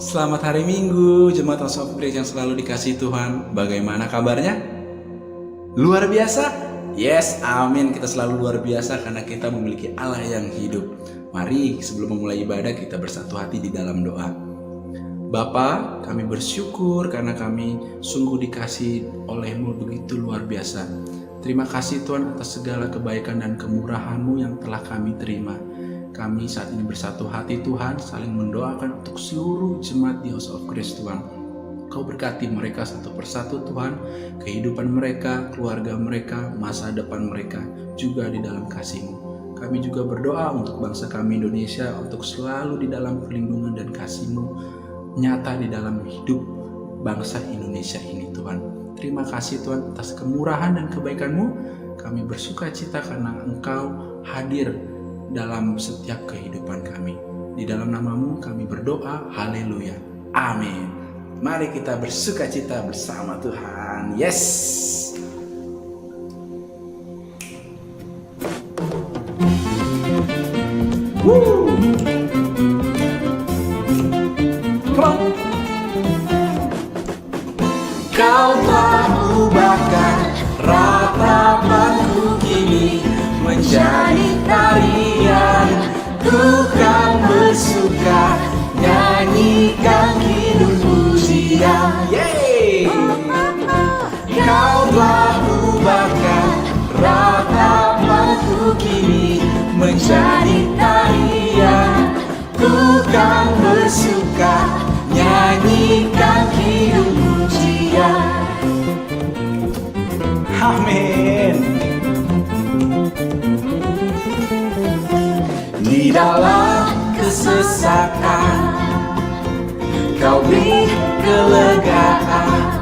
Selamat hari Minggu, Jemaat House of Grace yang selalu dikasihi Tuhan. Bagaimana kabarnya? Luar biasa? Yes, amin. Kita selalu luar biasa karena kita memiliki Allah yang hidup. Mari sebelum memulai ibadah kita bersatu hati di dalam doa. Bapa, kami bersyukur karena kami sungguh dikasihi oleh-Mu begitu luar biasa. Terima kasih Tuhan atas segala kebaikan dan kemurahan-Mu yang telah kami terima. Kami saat ini bersatu hati Tuhan, saling mendoakan untuk seluruh jemaat di House of Grace Tuhan. Kau berkati mereka satu persatu Tuhan, kehidupan mereka, keluarga mereka, masa depan mereka, juga di dalam kasih-Mu. Kami juga berdoa untuk bangsa kami Indonesia, untuk selalu di dalam perlindungan dan kasih-Mu, nyata di dalam hidup bangsa Indonesia ini Tuhan. Terima kasih Tuhan atas kemurahan dan kebaikan-Mu. Kami bersuka cita karena Engkau hadir dalam setiap kehidupan kami. Di dalam nama-Mu kami berdoa, haleluya, amin. Mari kita bersuka cita bersama Tuhan. Yes. Woo. Come on. Kau telah ubahkan ratapanku kini menjadi tarian. Ku kan bersuka nyanyikan kidung pujian. Yeay. Kau telah ubahkan ratapanku kini menjadi tarian. Ku kan bersuka nyanyikan kidung pujian. Amin. Di dalam kesesakan Kau beri kelegaan.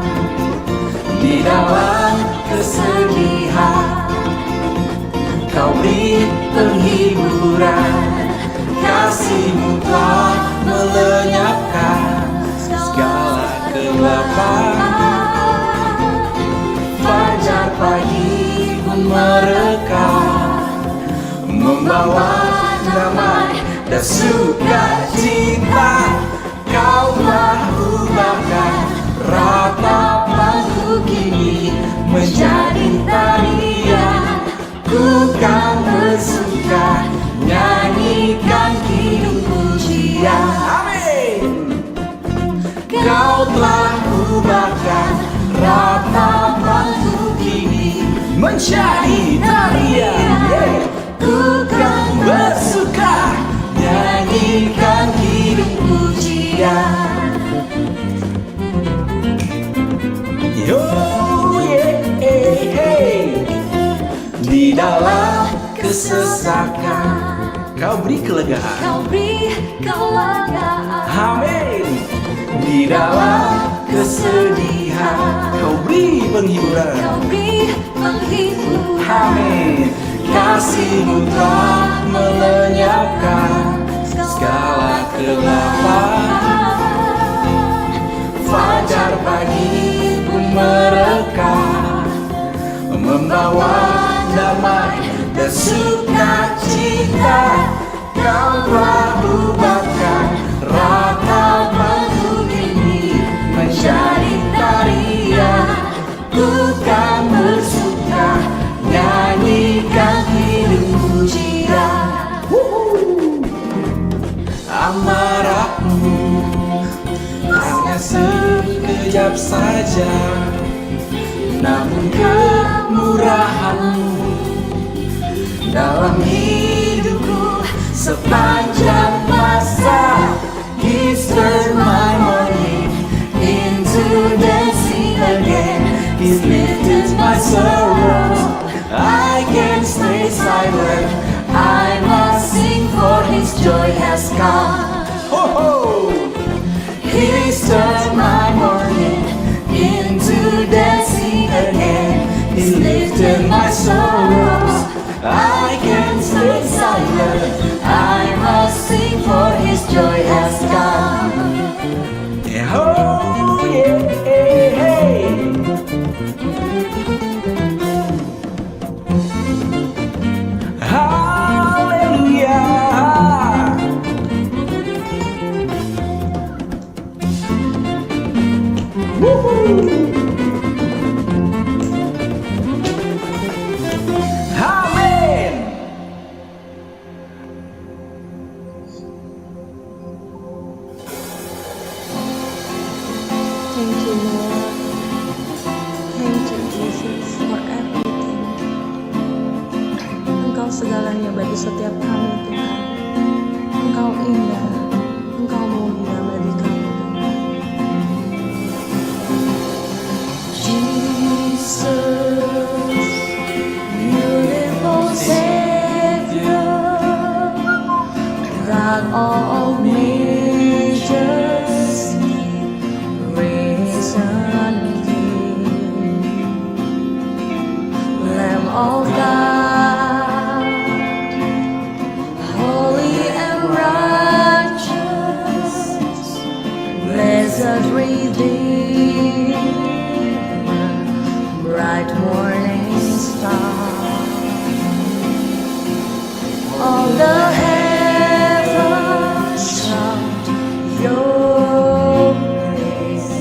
Di dalam kesedihan Kau beri penghiburan. Kasih-Mu telah melenyapkan segala kegelapan. Fajar pagi pun merekah, membawa damai dan sukacita. Kau telah ubahkan ratapanku kini menjadi tarian. Ku kan bersuka nyanyikan kidung pujian. Amin. Kau telah ubahkan ratapanku kini menjadi tarian. Ku kan bersuka nyanyikan kidung pujian. Yo, yeah. Di dalam kesesakan Kau beri kelegaan. Kau beri kelegaan. Amin. Di dalam kesedihan Kau beri penghiburan. Kau beri penghiburan. Amin. Kasih-Mu telah melenyapkan segala kegelapan. Fajar pagi pun merekah, membawa damai dan sukacita. Kau telah ubahkan ratapanku kini menjadi tarian. Ku kan bersuka nyanyikan kidung pujian. Amarah-Mu hanya sekejap saja, namun kemurahan-Mu dalam hidupku sepanjang masa. He's turned my morning into dancing again. He's lifted my sorrows. I can't stay silent. I must sing, for His joy has come. Ho ho! He's turned my morning into dancing again. He's lifted my sorrows. I can't stay silent. I must sing, for His joy has come. Oh yeah, hey. Hallelujah. Amin. Thank you, Lord. Thank you, Jesus, for everything. Engkau segalanya bagi setiap kami, Tuhan. Engkau indah, Engkau mulia bagi kami, Tuhan. Jesus, beautiful Savior, God of majesty, risen King, Lamb of God, holy and righteous, blessed Redeemer, bright morning star. All the heavens shout your praise.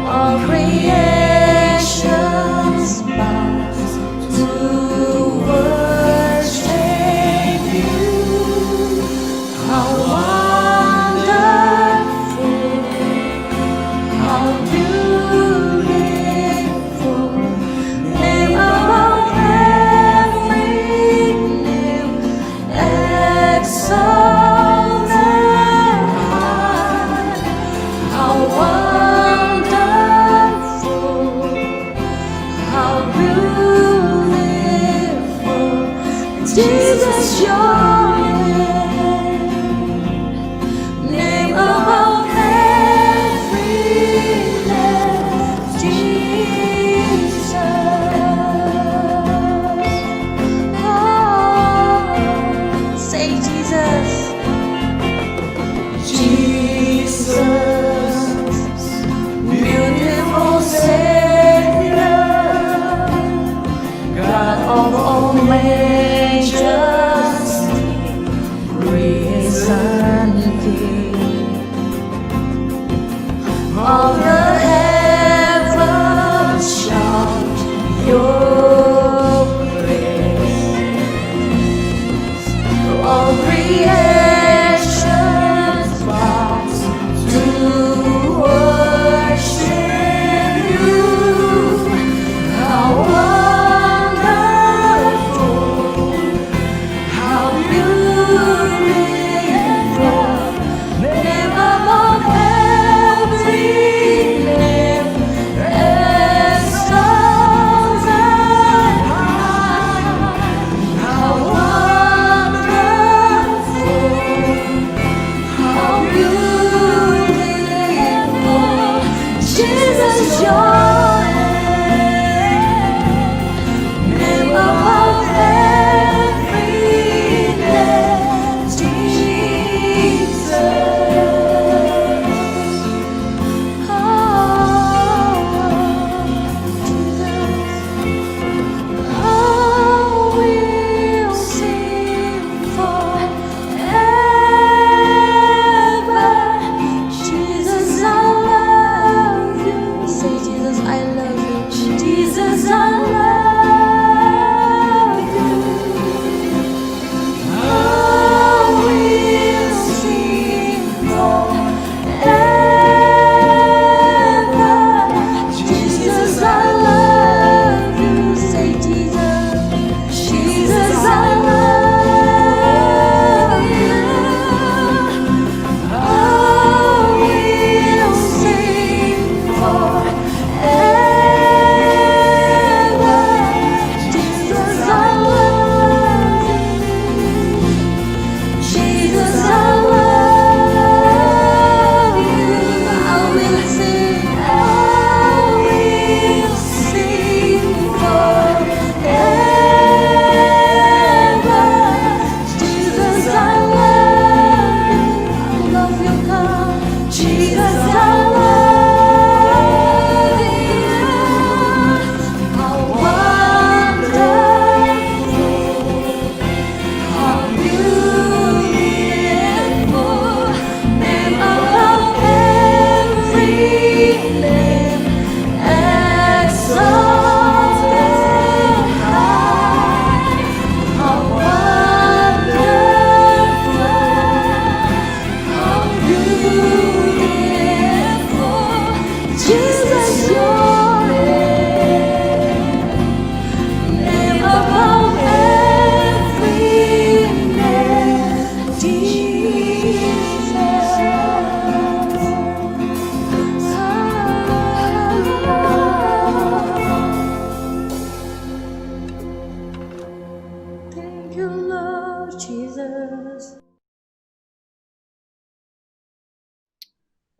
All creations bows to worship you. How wonderful, how beautiful, name above every name, exalted high. How wonderful, how beautiful, Jesus, your name above every name, Jesus. Oh, say Jesus, Jesus, beautiful Savior, God of all majesty, risen King. All the heavens shout your praise. All creation bows to worship you. How wonderful, how beautiful, name above every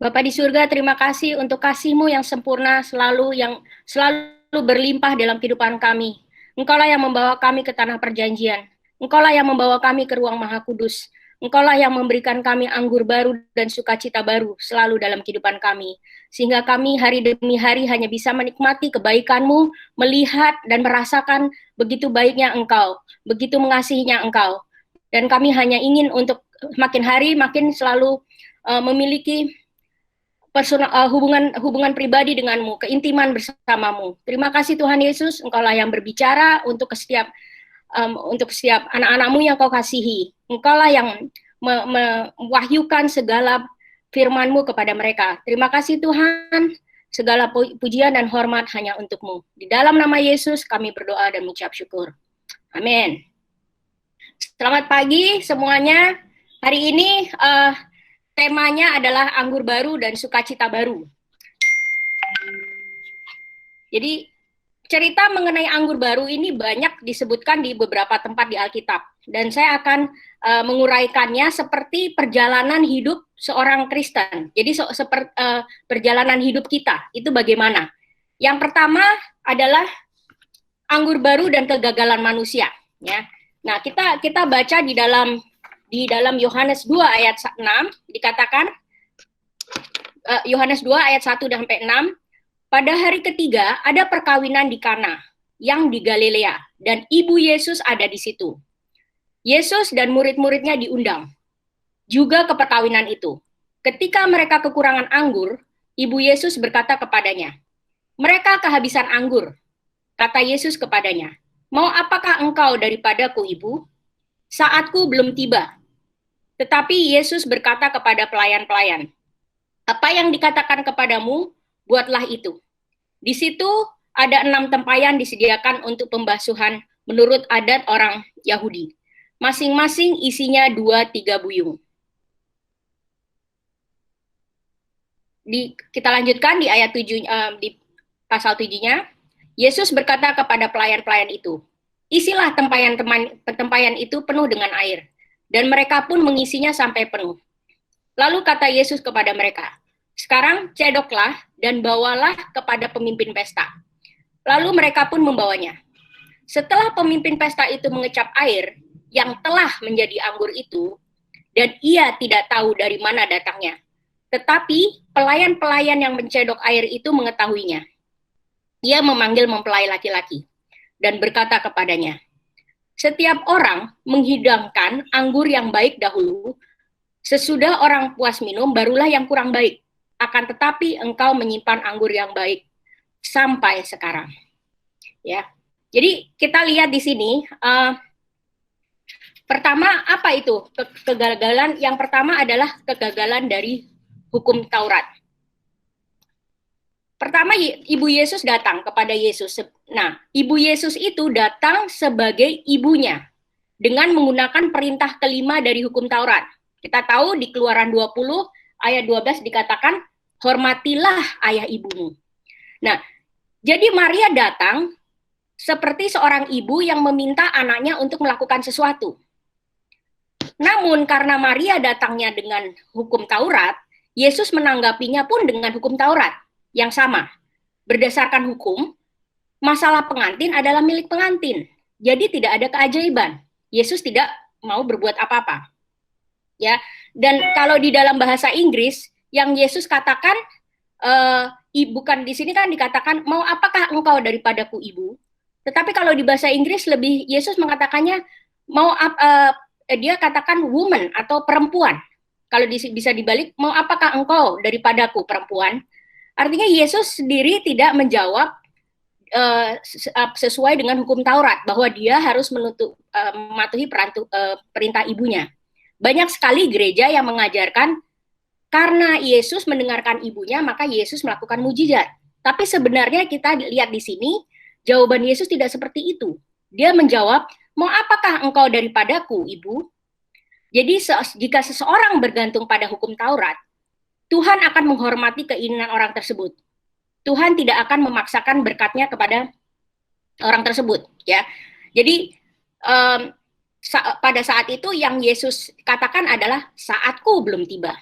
Bapa di surga, terima kasih untuk kasih-Mu yang sempurna yang selalu berlimpah dalam kehidupan kami. Engkaulah yang membawa kami ke tanah perjanjian. Engkaulah yang membawa kami ke ruang Maha Kudus. Engkaulah yang memberikan kami anggur baru dan sukacita baru selalu dalam kehidupan kami. Sehingga kami hari demi hari hanya bisa menikmati kebaikan-Mu, melihat dan merasakan begitu baiknya Engkau, begitu mengasihinya Engkau. Dan kami hanya ingin untuk makin hari makin selalu memiliki hubungan pribadi denganmu, keintiman bersamamu. Terima kasih Tuhan Yesus, Engkaulah yang berbicara untuk setiap anak-anakmu yang Kau kasihi. Engkaulah yang mewahyukan segala firman-Mu kepada mereka. Terima kasih Tuhan, segala pujian dan hormat hanya untuk-Mu. Di dalam nama Yesus kami berdoa dan mengucap syukur. Amin. Selamat pagi semuanya. Hari ini temanya adalah anggur baru dan sukacita baru. Jadi cerita mengenai anggur baru ini banyak disebutkan di beberapa tempat di Alkitab. Dan saya akan menguraikannya seperti perjalanan hidup seorang Kristen. Jadi perjalanan hidup kita, itu bagaimana? Yang pertama adalah anggur baru dan kegagalan manusia. Ya. Nah, kita baca di dalam Yohanes 2 ayat 6 dikatakan, Yohanes 2 ayat 1 sampai 6, pada hari ketiga ada perkawinan di Kana yang di Galilea dan ibu Yesus ada di situ. Yesus dan murid-muridnya diundang juga ke perkawinan itu. Ketika mereka kekurangan anggur, ibu Yesus berkata kepadanya, "Mereka kehabisan anggur." Kata Yesus kepadanya, "Mau apakah engkau daripadaku, ibu? Saatku belum tiba." Tetapi Yesus berkata kepada pelayan-pelayan, "Apa yang dikatakan kepadamu, buatlah itu." Di situ ada 6 tempayan disediakan untuk pembasuhan menurut adat orang Yahudi. Masing-masing isinya 2-3 buyung. Kita lanjutkan di ayat 7, di pasal 7-nya. Yesus berkata kepada pelayan-pelayan itu, "Isilah tempayan itu penuh dengan air." Dan mereka pun mengisinya sampai penuh. Lalu kata Yesus kepada mereka, "Sekarang cedoklah dan bawalah kepada pemimpin pesta." Lalu mereka pun membawanya. Setelah pemimpin pesta itu mengecap air yang telah menjadi anggur itu, dan ia tidak tahu dari mana datangnya. Tetapi pelayan-pelayan yang mencedok air itu mengetahuinya. Ia memanggil mempelai laki-laki dan berkata kepadanya, "Setiap orang menghidangkan anggur yang baik dahulu, sesudah orang puas minum barulah yang kurang baik. Akan tetapi engkau menyimpan anggur yang baik sampai sekarang." Ya, jadi kita lihat di sini. Pertama, apa itu kegagalan? Yang pertama adalah kegagalan dari hukum Taurat. Pertama, ibu Yesus datang kepada Yesus. Nah, ibu Yesus itu datang sebagai ibunya dengan menggunakan perintah kelima dari hukum Taurat. Kita tahu di Keluaran 20 ayat 12 dikatakan, "Hormatilah ayah ibumu." Nah, jadi Maria datang seperti seorang ibu yang meminta anaknya untuk melakukan sesuatu. Namun karena Maria datangnya dengan hukum Taurat, Yesus menanggapinya pun dengan hukum Taurat yang sama. Berdasarkan hukum, masalah pengantin adalah milik pengantin. Jadi tidak ada keajaiban. Yesus tidak mau berbuat apa-apa. Ya, dan kalau di dalam bahasa Inggris yang Yesus katakan, bukan di sini kan dikatakan, "Mau apakah engkau daripadaku, ibu?" Tetapi kalau di bahasa Inggris lebih Yesus mengatakannya, dia katakan woman atau perempuan. Kalau bisa dibalik, "Mau apakah engkau daripadaku, perempuan?" Artinya Yesus sendiri tidak menjawab sesuai dengan hukum Taurat bahwa dia harus mematuhi perintah ibunya. Banyak sekali gereja yang mengajarkan karena Yesus mendengarkan ibunya maka Yesus melakukan mujizat. Tapi sebenarnya kita lihat di sini jawaban Yesus tidak seperti itu. Dia menjawab, "Mau apakah engkau daripadaku, ibu?" Jadi jika seseorang bergantung pada hukum Taurat, Tuhan akan menghormati keinginan orang tersebut. Tuhan tidak akan memaksakan berkatnya kepada orang tersebut, ya. Jadi pada saat itu yang Yesus katakan adalah saatku belum tiba.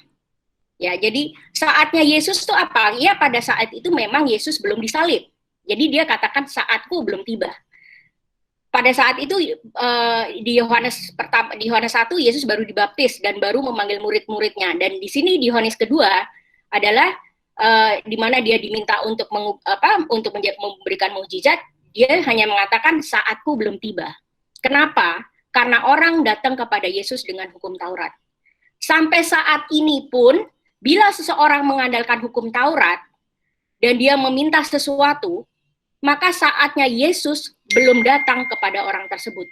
Ya, jadi saatnya Yesus itu apa? Ya, pada saat itu memang Yesus belum disalib. Jadi dia katakan saatku belum tiba. Pada saat itu di Yohanes 1 Yesus baru dibaptis dan baru memanggil murid-muridnya, dan di sini di Yohanes kedua adalah di mana dia diminta untuk memberikan mukjizat. Dia hanya mengatakan saatku belum tiba. Kenapa? Karena orang datang kepada Yesus dengan hukum Taurat. Sampai saat ini pun bila seseorang mengandalkan hukum Taurat dan dia meminta sesuatu, maka saatnya Yesus belum datang kepada orang tersebut.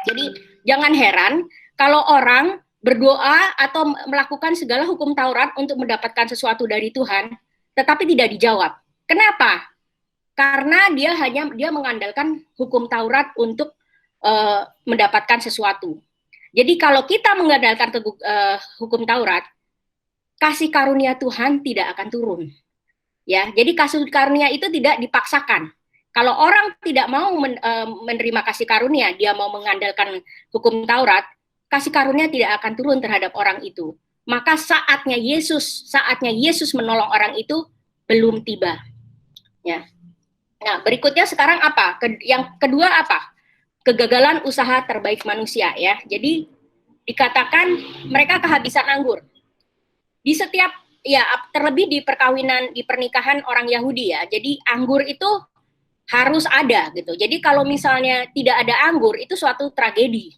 Jadi jangan heran kalau orang berdoa atau melakukan segala hukum Taurat untuk mendapatkan sesuatu dari Tuhan, tetapi tidak dijawab. Kenapa? Karena dia mengandalkan hukum Taurat untuk mendapatkan sesuatu. Jadi kalau kita mengandalkan hukum Taurat, kasih karunia Tuhan tidak akan turun. Ya, jadi kasih karunia itu tidak dipaksakan. Kalau orang tidak mau menerima kasih karunia, dia mau mengandalkan hukum Taurat, kasih karunia tidak akan turun terhadap orang itu. Maka saatnya Yesus menolong orang itu belum tiba. Ya. Nah, berikutnya sekarang apa? Yang kedua apa? Kegagalan usaha terbaik manusia, ya. Jadi dikatakan mereka kehabisan anggur. Di setiap, ya, terlebih di pernikahan orang Yahudi, ya. Jadi anggur itu harus ada gitu. Jadi kalau misalnya tidak ada anggur itu suatu tragedi.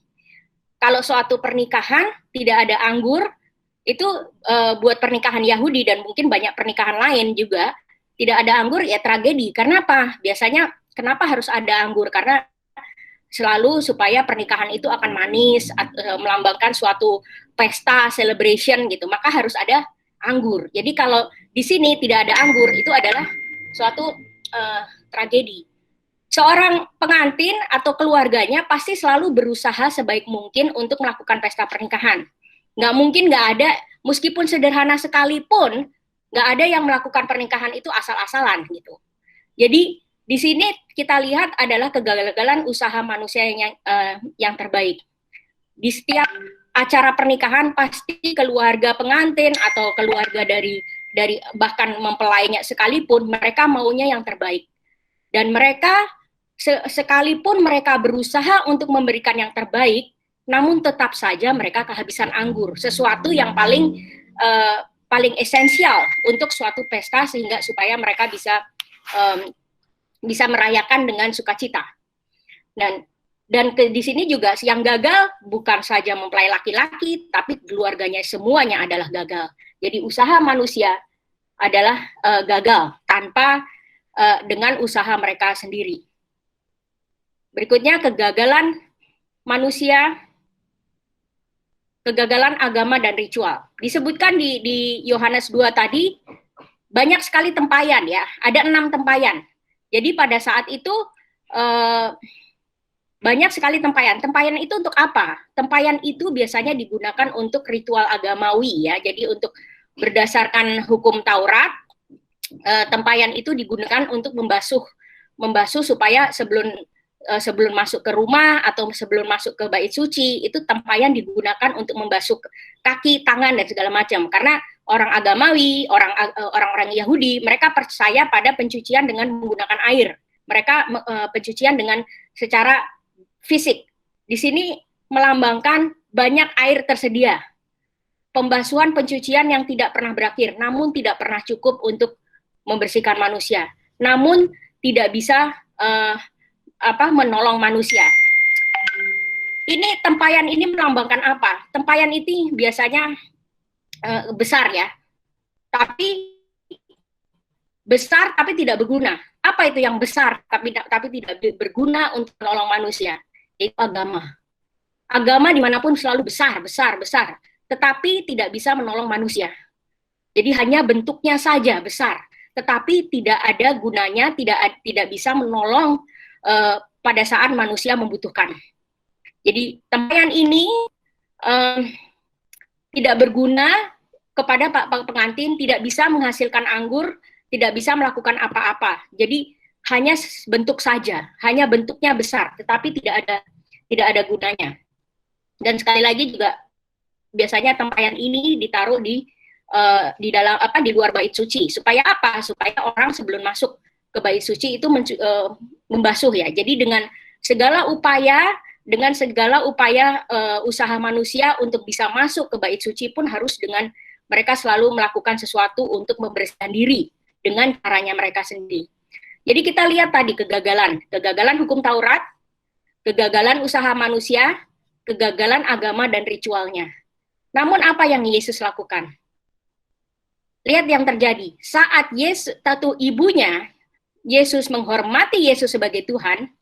Kalau suatu pernikahan tidak ada anggur itu buat pernikahan Yahudi dan mungkin banyak pernikahan lain juga tidak ada anggur, ya tragedi. Karena apa? Biasanya kenapa harus ada anggur? Karena selalu supaya pernikahan itu akan manis, melambangkan suatu pesta, celebration gitu, maka harus ada anggur. Jadi kalau di sini tidak ada anggur, itu adalah suatu tragedi. Seorang pengantin atau keluarganya pasti selalu berusaha sebaik mungkin untuk melakukan pesta pernikahan. Nggak mungkin nggak ada, meskipun sederhana sekalipun, nggak ada yang melakukan pernikahan itu asal-asalan gitu. Jadi di sini kita lihat adalah kegagalan usaha manusia yang terbaik. Di setiap acara pernikahan pasti keluarga pengantin atau keluarga dari bahkan mempelainya sekalipun mereka maunya yang terbaik. Dan mereka sekalipun mereka berusaha untuk memberikan yang terbaik, namun tetap saja mereka kehabisan anggur, sesuatu yang paling esensial untuk suatu pesta sehingga supaya mereka bisa merayakan dengan sukacita. Dan di sini juga yang gagal bukan saja mempelai laki-laki, tapi keluarganya semuanya adalah gagal. Jadi usaha manusia adalah gagal tanpa dengan usaha mereka sendiri. Berikutnya kegagalan manusia, kegagalan agama dan ritual. Disebutkan di Yohanes 2 tadi banyak sekali tempayan, ya. Ada 6 tempayan. Jadi pada saat itu banyak sekali tempayan. Tempayan itu untuk apa? Tempayan itu biasanya digunakan untuk ritual agamawi, ya. Jadi untuk berdasarkan hukum Taurat, tempayan itu digunakan untuk membasuh supaya sebelum masuk ke rumah atau sebelum masuk ke bait suci, itu tempayan digunakan untuk membasuh kaki, tangan dan segala macam. Karena orang agamawi, orang-orang Yahudi, mereka percaya pada pencucian dengan menggunakan air. Mereka pencucian dengan secara fisik. Di sini melambangkan banyak air tersedia. Pembasuhan pencucian yang tidak pernah berakhir, namun tidak pernah cukup untuk membersihkan manusia. Namun tidak bisa menolong manusia. Ini tempayan ini melambangkan apa? Tempayan itu biasanya besar, ya, tapi besar tapi tidak berguna. Apa itu yang besar tapi tidak berguna untuk menolong manusia? Itu agama. Agama dimanapun selalu besar, tetapi tidak bisa menolong manusia. Jadi hanya bentuknya saja besar, tetapi tidak ada gunanya, tidak bisa menolong pada saat manusia membutuhkan. Jadi tempayan ini tidak berguna kepada pengantin, tidak bisa menghasilkan anggur, tidak bisa melakukan apa-apa. Jadi hanya bentuk saja, hanya bentuknya besar, tetapi tidak ada gunanya. Dan sekali lagi juga biasanya tempayan ini ditaruh di di dalam di luar bait suci. Supaya apa? Supaya orang sebelum masuk ke bait suci itu membasuh ya. Jadi dengan segala upaya usaha manusia untuk bisa masuk ke bait suci pun harus dengan mereka selalu melakukan sesuatu untuk membersihkan diri dengan caranya mereka sendiri. Jadi kita lihat tadi kegagalan hukum Taurat, kegagalan usaha manusia, kegagalan agama dan ritualnya. Namun apa yang Yesus lakukan? Lihat yang terjadi. Saat ibunya Yesus menghormati Yesus sebagai Tuhan,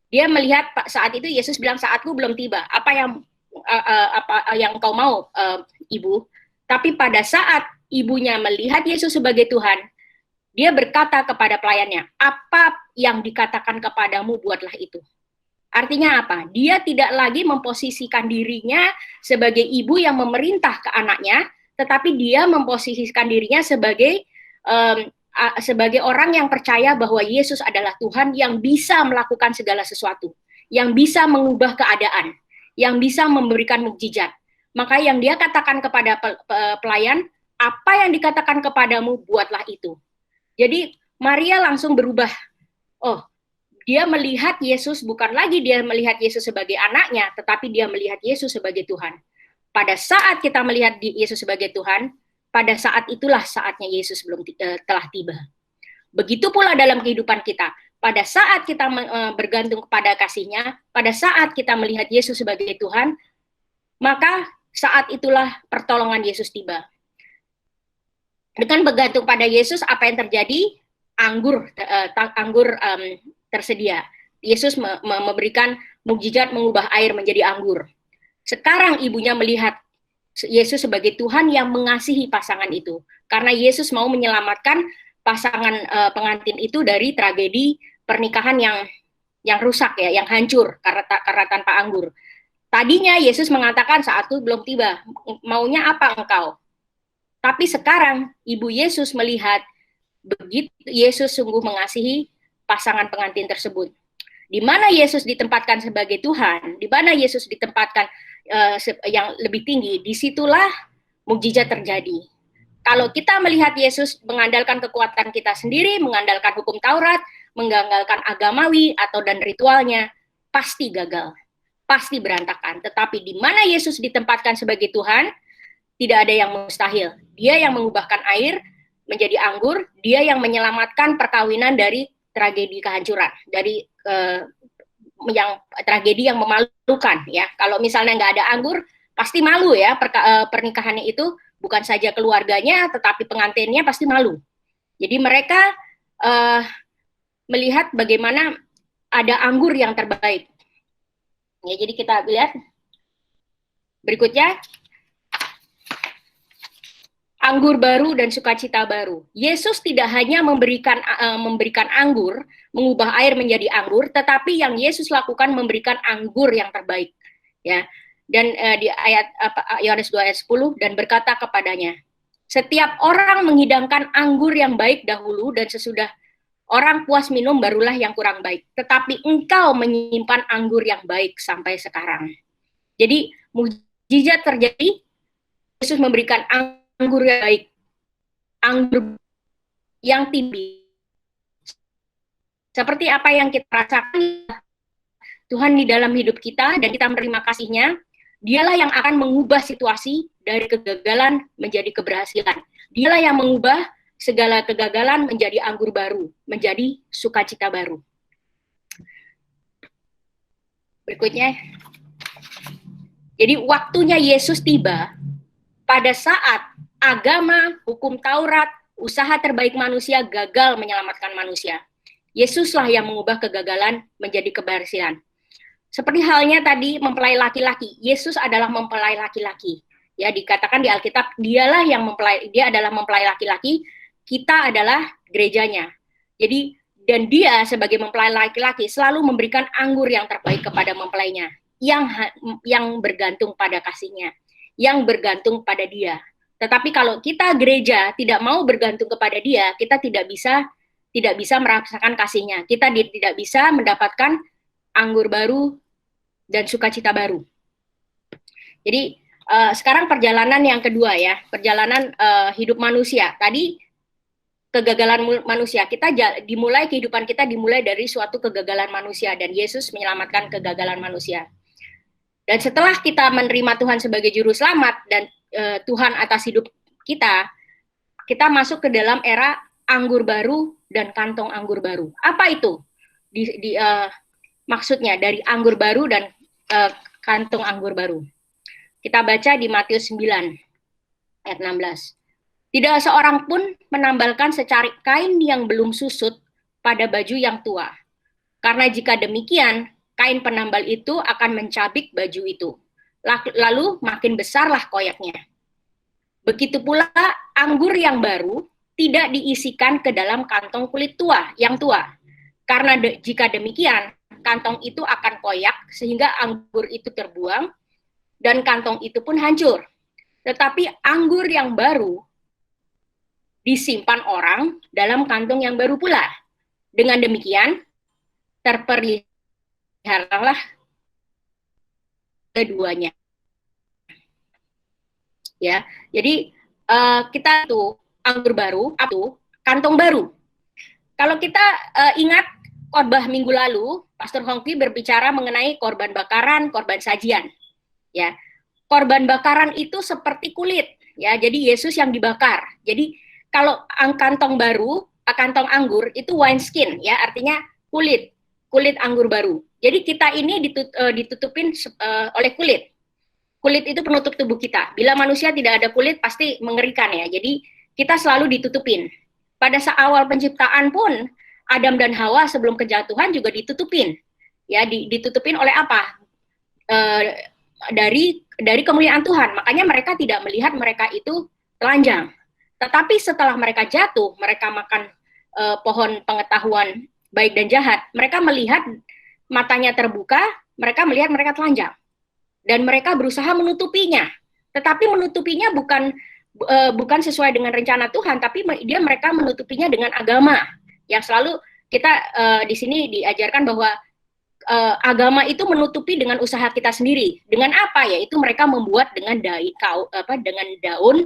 dia melihat saat itu Yesus bilang, saatku belum tiba. Apa yang kau mau, ibu? Tapi pada saat ibunya melihat Yesus sebagai Tuhan, dia berkata kepada pelayannya, apa yang dikatakan kepadamu, buatlah itu. Artinya apa? Dia tidak lagi memposisikan dirinya sebagai ibu yang memerintah ke anaknya, tetapi dia memposisikan dirinya sebagai orang yang percaya bahwa Yesus adalah Tuhan yang bisa melakukan segala sesuatu, yang bisa mengubah keadaan, yang bisa memberikan mukjizat. Maka yang dia katakan kepada pelayan, apa yang dikatakan kepadamu, buatlah itu. Jadi Maria langsung berubah. Oh, dia melihat Yesus, bukan lagi dia melihat Yesus sebagai anaknya, tetapi dia melihat Yesus sebagai Tuhan. Pada saat kita melihat Yesus sebagai Tuhan, pada saat itulah saatnya Yesus telah tiba. Begitu pula dalam kehidupan kita. Pada saat kita bergantung kepada kasih-Nya, pada saat kita melihat Yesus sebagai Tuhan, maka saat itulah pertolongan Yesus tiba. Dengan bergantung pada Yesus, apa yang terjadi? Anggur tersedia. Yesus memberikan mukjizat mengubah air menjadi anggur. Sekarang ibunya melihat Yesus sebagai Tuhan yang mengasihi pasangan itu. Karena Yesus mau menyelamatkan pasangan pengantin itu dari tragedi pernikahan yang rusak ya, yang hancur karena tanpa anggur. Tadinya Yesus mengatakan, saatku belum tiba, maunya apa engkau? Tapi sekarang ibu Yesus melihat begitu Yesus sungguh mengasihi pasangan pengantin tersebut. Di mana Yesus ditempatkan sebagai Tuhan, di mana Yesus ditempatkan yang lebih tinggi, disitulah mukjizat terjadi. Kalau kita melihat Yesus mengandalkan kekuatan kita sendiri, mengandalkan hukum Taurat, mengandalkan agamawi atau dan ritualnya, pasti gagal, pasti berantakan. Tetapi di mana Yesus ditempatkan sebagai Tuhan, tidak ada yang mustahil. Dia yang mengubahkan air menjadi anggur, dia yang menyelamatkan perkawinan dari tragedi kehancuran, dari tragedi yang memalukan ya. Kalau misalnya nggak ada anggur, pasti malu ya pernikahannya itu, bukan saja keluarganya, tetapi pengantinnya pasti malu. Jadi mereka melihat bagaimana ada anggur yang terbaik. Ya, jadi kita lihat berikutnya. Anggur baru dan sukacita baru. Yesus tidak hanya memberikan anggur, mengubah air menjadi anggur, tetapi yang Yesus lakukan memberikan anggur yang terbaik. Ya. Dan di ayat Yohanes 2 ayat 10, dan berkata kepadanya, setiap orang menghidangkan anggur yang baik dahulu, dan sesudah orang puas minum barulah yang kurang baik. Tetapi engkau menyimpan anggur yang baik sampai sekarang. Jadi mukjizat terjadi, Yesus memberikan anggur yang baik, anggur yang tinggi. Seperti apa yang kita rasakan, Tuhan di dalam hidup kita, dan kita menerima kasih-Nya, Dialah yang akan mengubah situasi dari kegagalan menjadi keberhasilan. Dialah yang mengubah segala kegagalan menjadi anggur baru, menjadi sukacita baru. Berikutnya, jadi waktunya Yesus tiba pada saat agama, hukum Taurat, usaha terbaik manusia gagal menyelamatkan manusia. Yesuslah yang mengubah kegagalan menjadi keberhasilan. Seperti halnya tadi mempelai laki-laki, Yesus adalah mempelai laki-laki. Ya, dikatakan di Alkitab, dia adalah mempelai laki-laki, kita adalah gerejanya. Jadi, dan dia sebagai mempelai laki-laki selalu memberikan anggur yang terbaik kepada mempelainya, yang bergantung pada kasih-Nya, yang bergantung pada dia. Tetapi kalau kita gereja tidak mau bergantung kepada dia, kita tidak bisa merasakan kasih-Nya. Kita tidak bisa mendapatkan anggur baru dan sukacita baru. Jadi Sekarang perjalanan yang kedua ya, perjalanan hidup manusia. Tadi kegagalan manusia, kehidupan kita dimulai dari suatu kegagalan manusia, dan Yesus menyelamatkan kegagalan manusia. Dan setelah kita menerima Tuhan sebagai juru selamat dan Tuhan atas hidup kita, kita masuk ke dalam era anggur baru dan kantong anggur baru. Apa itu? Maksudnya dari anggur baru dan kantong anggur baru. Kita baca di Matius 9 ayat 16. Tidak seorang pun menambalkan secarik kain yang belum susut pada baju yang tua. Karena jika demikian, kain penambal itu akan mencabik baju itu. Lalu makin besarlah koyaknya. Begitu pula anggur yang baru tidak diisikan ke dalam kantong kulit yang tua. Karena jika demikian, kantong itu akan koyak sehingga anggur itu terbuang dan kantong itu pun hancur. Tetapi anggur yang baru disimpan orang dalam kantong yang baru pula. Dengan demikian, terpeliharalah keduanya. Ya, jadi kita tuh anggur baru, atau kantong baru. Kalau kita ingat khotbah minggu lalu, Pastor Hongki berbicara mengenai korban bakaran, korban sajian. Ya, korban bakaran itu seperti kulit. Ya, jadi Yesus yang dibakar. Jadi kalau kantong baru, kantong anggur itu wineskin, ya, artinya kulit anggur baru. Jadi kita ini ditutupin oleh kulit. Kulit itu penutup tubuh kita. Bila manusia tidak ada kulit pasti mengerikan ya. Jadi kita selalu ditutupin. Pada saat awal penciptaan pun Adam dan Hawa sebelum kejatuhan juga ditutupin. Ya, ditutupin oleh apa? Dari kemuliaan Tuhan. Makanya mereka tidak melihat mereka itu telanjang. Tetapi setelah mereka jatuh, mereka makan pohon pengetahuan baik dan jahat, mereka melihat matanya terbuka, mereka melihat mereka telanjang. Dan mereka berusaha menutupinya. Tetapi menutupinya bukan sesuai dengan rencana Tuhan, tapi mereka menutupinya dengan agama. Yang selalu kita di sini diajarkan bahwa agama itu menutupi dengan usaha kita sendiri. Dengan apa? Yaitu mereka membuat dengan daun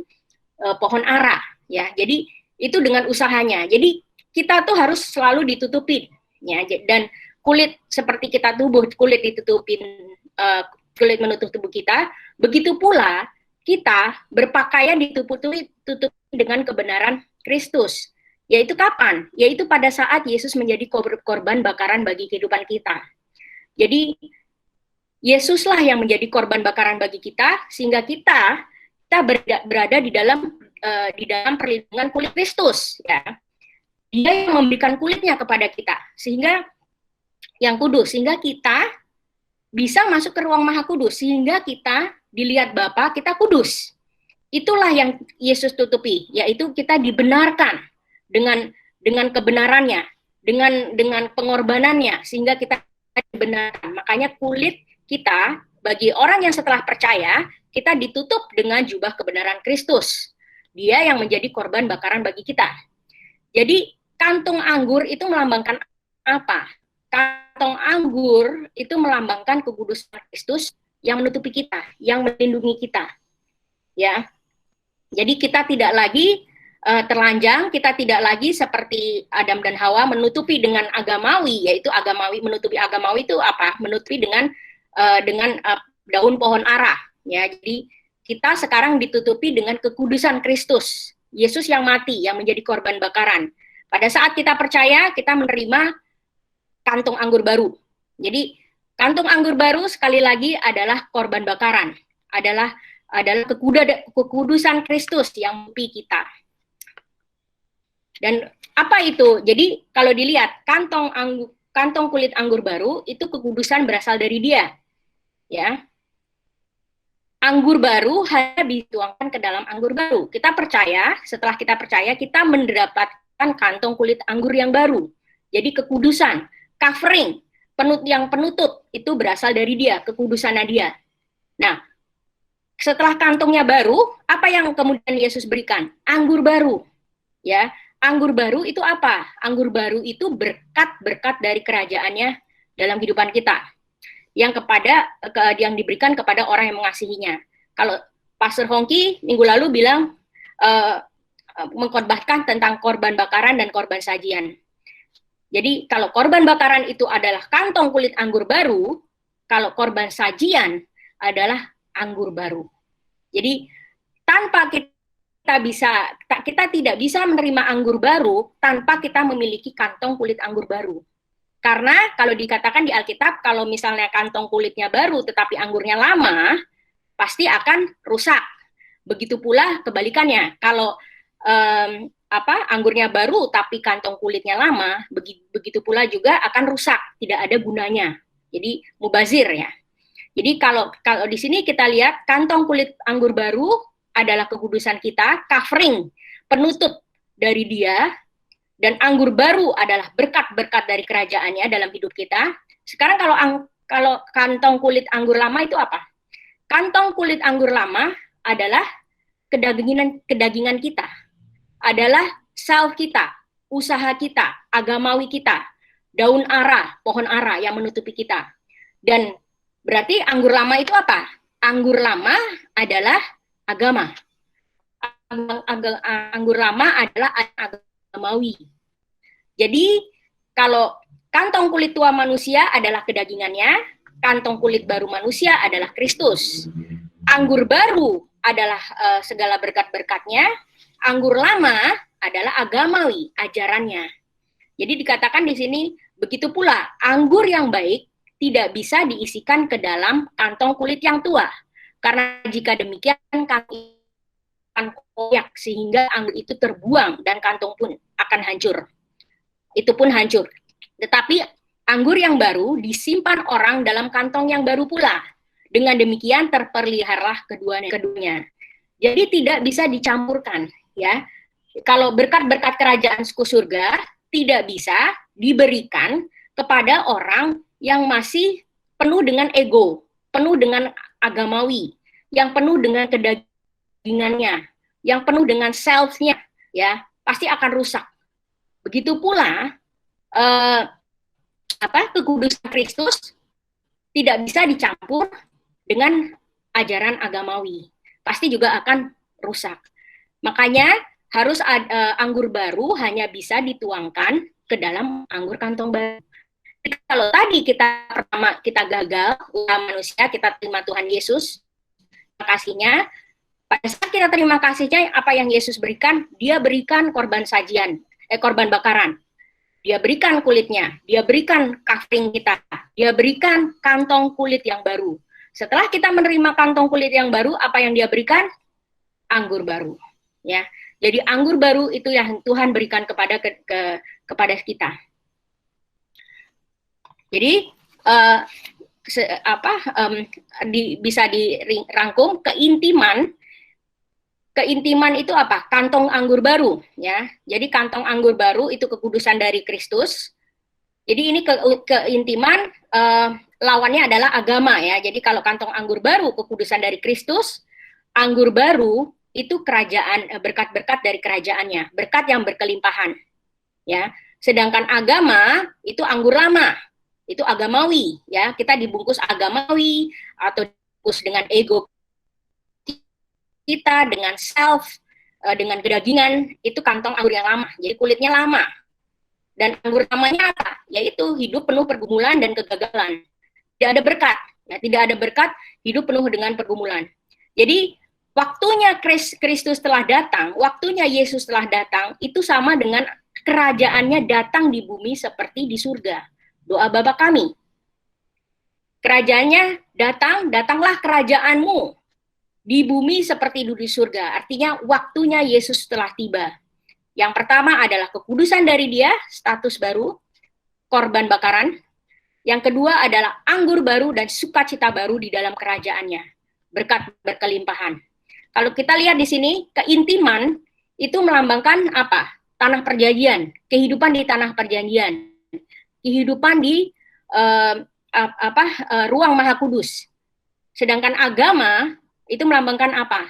pohon ara. Ya, jadi itu dengan usahanya. Jadi kita tuh harus selalu ditutupin. Ya, dan kulit seperti kita tubuh, kulit ditutupin, kulit menutup tubuh kita. Begitu pula kita berpakaian ditutupi dengan kebenaran Kristus. Yaitu kapan? Yaitu pada saat Yesus menjadi korban bakaran bagi kehidupan kita. Jadi Yesuslah yang menjadi korban bakaran bagi kita, sehingga kita berada di dalam perlindungan kulit Kristus. Ya. Dia yang memberikan kulitnya kepada kita, sehingga yang kudus, sehingga kita bisa masuk ke ruang maha kudus, sehingga kita dilihat Bapa, kita kudus. Itulah yang Yesus tutupi, yaitu kita dibenarkan dengan kebenarannya, dengan pengorbanannya, sehingga kita dibenarkan. Makanya kulit kita, bagi orang yang setelah percaya, kita ditutup dengan jubah kebenaran Kristus. Dia yang menjadi korban bakaran bagi kita. Jadi kantung anggur itu melambangkan apa? Kantong anggur itu melambangkan kekudusan Kristus yang menutupi kita, yang melindungi kita. Ya. Jadi kita tidak lagi terlanjang, kita tidak lagi seperti Adam dan Hawa menutupi dengan agamawi, yaitu menutupi agamawi itu apa? Menutupi dengan daun pohon ara. Ya, jadi kita sekarang ditutupi dengan kekudusan Kristus, Yesus yang mati, yang menjadi korban bakaran. Pada saat kita percaya, kita menerima kantung anggur baru. Jadi kantung anggur baru sekali lagi adalah korban bakaran, adalah kekudusan Kristus yang menutupi kita. Dan apa itu? Jadi kalau dilihat kantong kulit anggur baru itu kekudusan berasal dari Dia. Ya. Anggur baru hanya dituangkan ke dalam anggur baru. Kita percaya, setelah kita percaya, kita mendapatkan kantong kulit anggur yang baru. Jadi kekudusan, covering, yang penutup itu berasal dari Dia, kekudusannya Dia. Nah, setelah kantongnya baru, apa yang kemudian Yesus berikan? Anggur baru. Ya, anggur baru itu apa? Anggur baru itu berkat-berkat dari kerajaannya dalam kehidupan kita. Yang diberikan kepada orang yang mengasihinya. Kalau Pastor Hongki minggu lalu bilang mengkhotbahkan tentang korban bakaran dan korban sajian. Jadi kalau korban bakaran itu adalah kantong kulit anggur baru, kalau korban sajian adalah anggur baru. Jadi tanpa kita tidak bisa menerima anggur baru tanpa kita memiliki kantong kulit anggur baru. Karena kalau dikatakan di Alkitab, kalau misalnya kantong kulitnya baru tetapi anggurnya lama, pasti akan rusak. Begitu pula kebalikannya, kalau anggurnya baru tapi kantong kulitnya lama, begitu pula juga akan rusak, tidak ada gunanya. Jadi mubazir ya. Jadi kalau di sini kita lihat kantong kulit anggur baru adalah kekudusan kita, covering, penutup dari Dia, dan anggur baru adalah berkat-berkat dari kerajaannya dalam hidup kita. Sekarang kalau kantong kulit anggur lama itu apa? Kantong kulit anggur lama adalah kedagingan kita, adalah self kita, usaha kita, agamawi kita, daun ara, pohon ara yang menutupi kita. Dan berarti anggur lama itu apa? Anggur lama adalah agama. Anggur lama adalah agamawi. Jadi kalau kantong kulit tua manusia adalah kedagingannya, kantong kulit baru manusia adalah Kristus. Anggur baru adalah segala berkat-berkatnya, anggur lama adalah agamawi, ajarannya. Jadi dikatakan di sini, begitu pula anggur yang baik tidak bisa diisikan ke dalam kantong kulit yang tua. Karena jika demikian, kantong akan koyak sehingga anggur itu terbuang dan kantong pun akan hancur. Itu pun hancur. Tetapi anggur yang baru disimpan orang dalam kantong yang baru pula. Dengan demikian terperliharalah keduanya. Jadi tidak bisa dicampurkan, ya. Kalau berkat-berkat kerajaan suku surga tidak bisa diberikan kepada orang yang masih penuh dengan ego, penuh dengan agamawi, yang penuh dengan kedagingannya, yang penuh dengan self-nya, ya, pasti akan rusak. Begitu pula kekudusan Kristus tidak bisa dicampur dengan ajaran agamawi, pasti juga akan rusak. Makanya harus anggur baru hanya bisa dituangkan ke dalam anggur kantong baru. Kalau tadi kita gagal, manusia, kita terima Tuhan Yesus, kasihnya, pada saat kita terima kasihnya, apa yang Yesus berikan? Dia berikan korban sajian, korban bakaran. Dia berikan kulitnya, dia berikan covering kita, dia berikan kantong kulit yang baru. Setelah kita menerima kantong kulit yang baru, apa yang dia berikan? Anggur baru. Ya, jadi anggur baru itu yang Tuhan berikan kepada kita. Jadi bisa dirangkum keintiman itu apa? Kantong anggur baru, ya. Jadi kantong anggur baru itu kekudusan dari Kristus. Jadi ini keintiman, lawannya adalah agama, ya. Jadi kalau kantong anggur baru kekudusan dari Kristus, anggur baru itu kerajaan, berkat-berkat dari kerajaannya, berkat yang berkelimpahan, ya. Sedangkan agama itu anggur lama, itu agamawi, ya. Kita dibungkus agamawi atau dibungkus dengan ego kita, dengan self, dengan kedagingan, itu kantong anggur yang lama, jadi kulitnya lama. Dan anggur lamanya apa? Yaitu hidup penuh pergumulan dan kegagalan. Tidak ada berkat, ya, tidak ada berkat, hidup penuh dengan pergumulan. Jadi waktunya Kristus telah datang, waktunya Yesus telah datang, itu sama dengan kerajaannya datang di bumi seperti di surga. Doa Bapa kami. Kerajaannya datanglah kerajaanmu di bumi seperti di surga. Artinya waktunya Yesus telah tiba. Yang pertama adalah kekudusan dari Dia, status baru, korban bakaran. Yang kedua adalah anggur baru dan sukacita baru di dalam kerajaannya, berkat berkelimpahan. Kalau kita lihat di sini, keintiman itu melambangkan apa? Tanah perjanjian, kehidupan di tanah perjanjian, kehidupan di ruang maha kudus. Sedangkan agama itu melambangkan apa?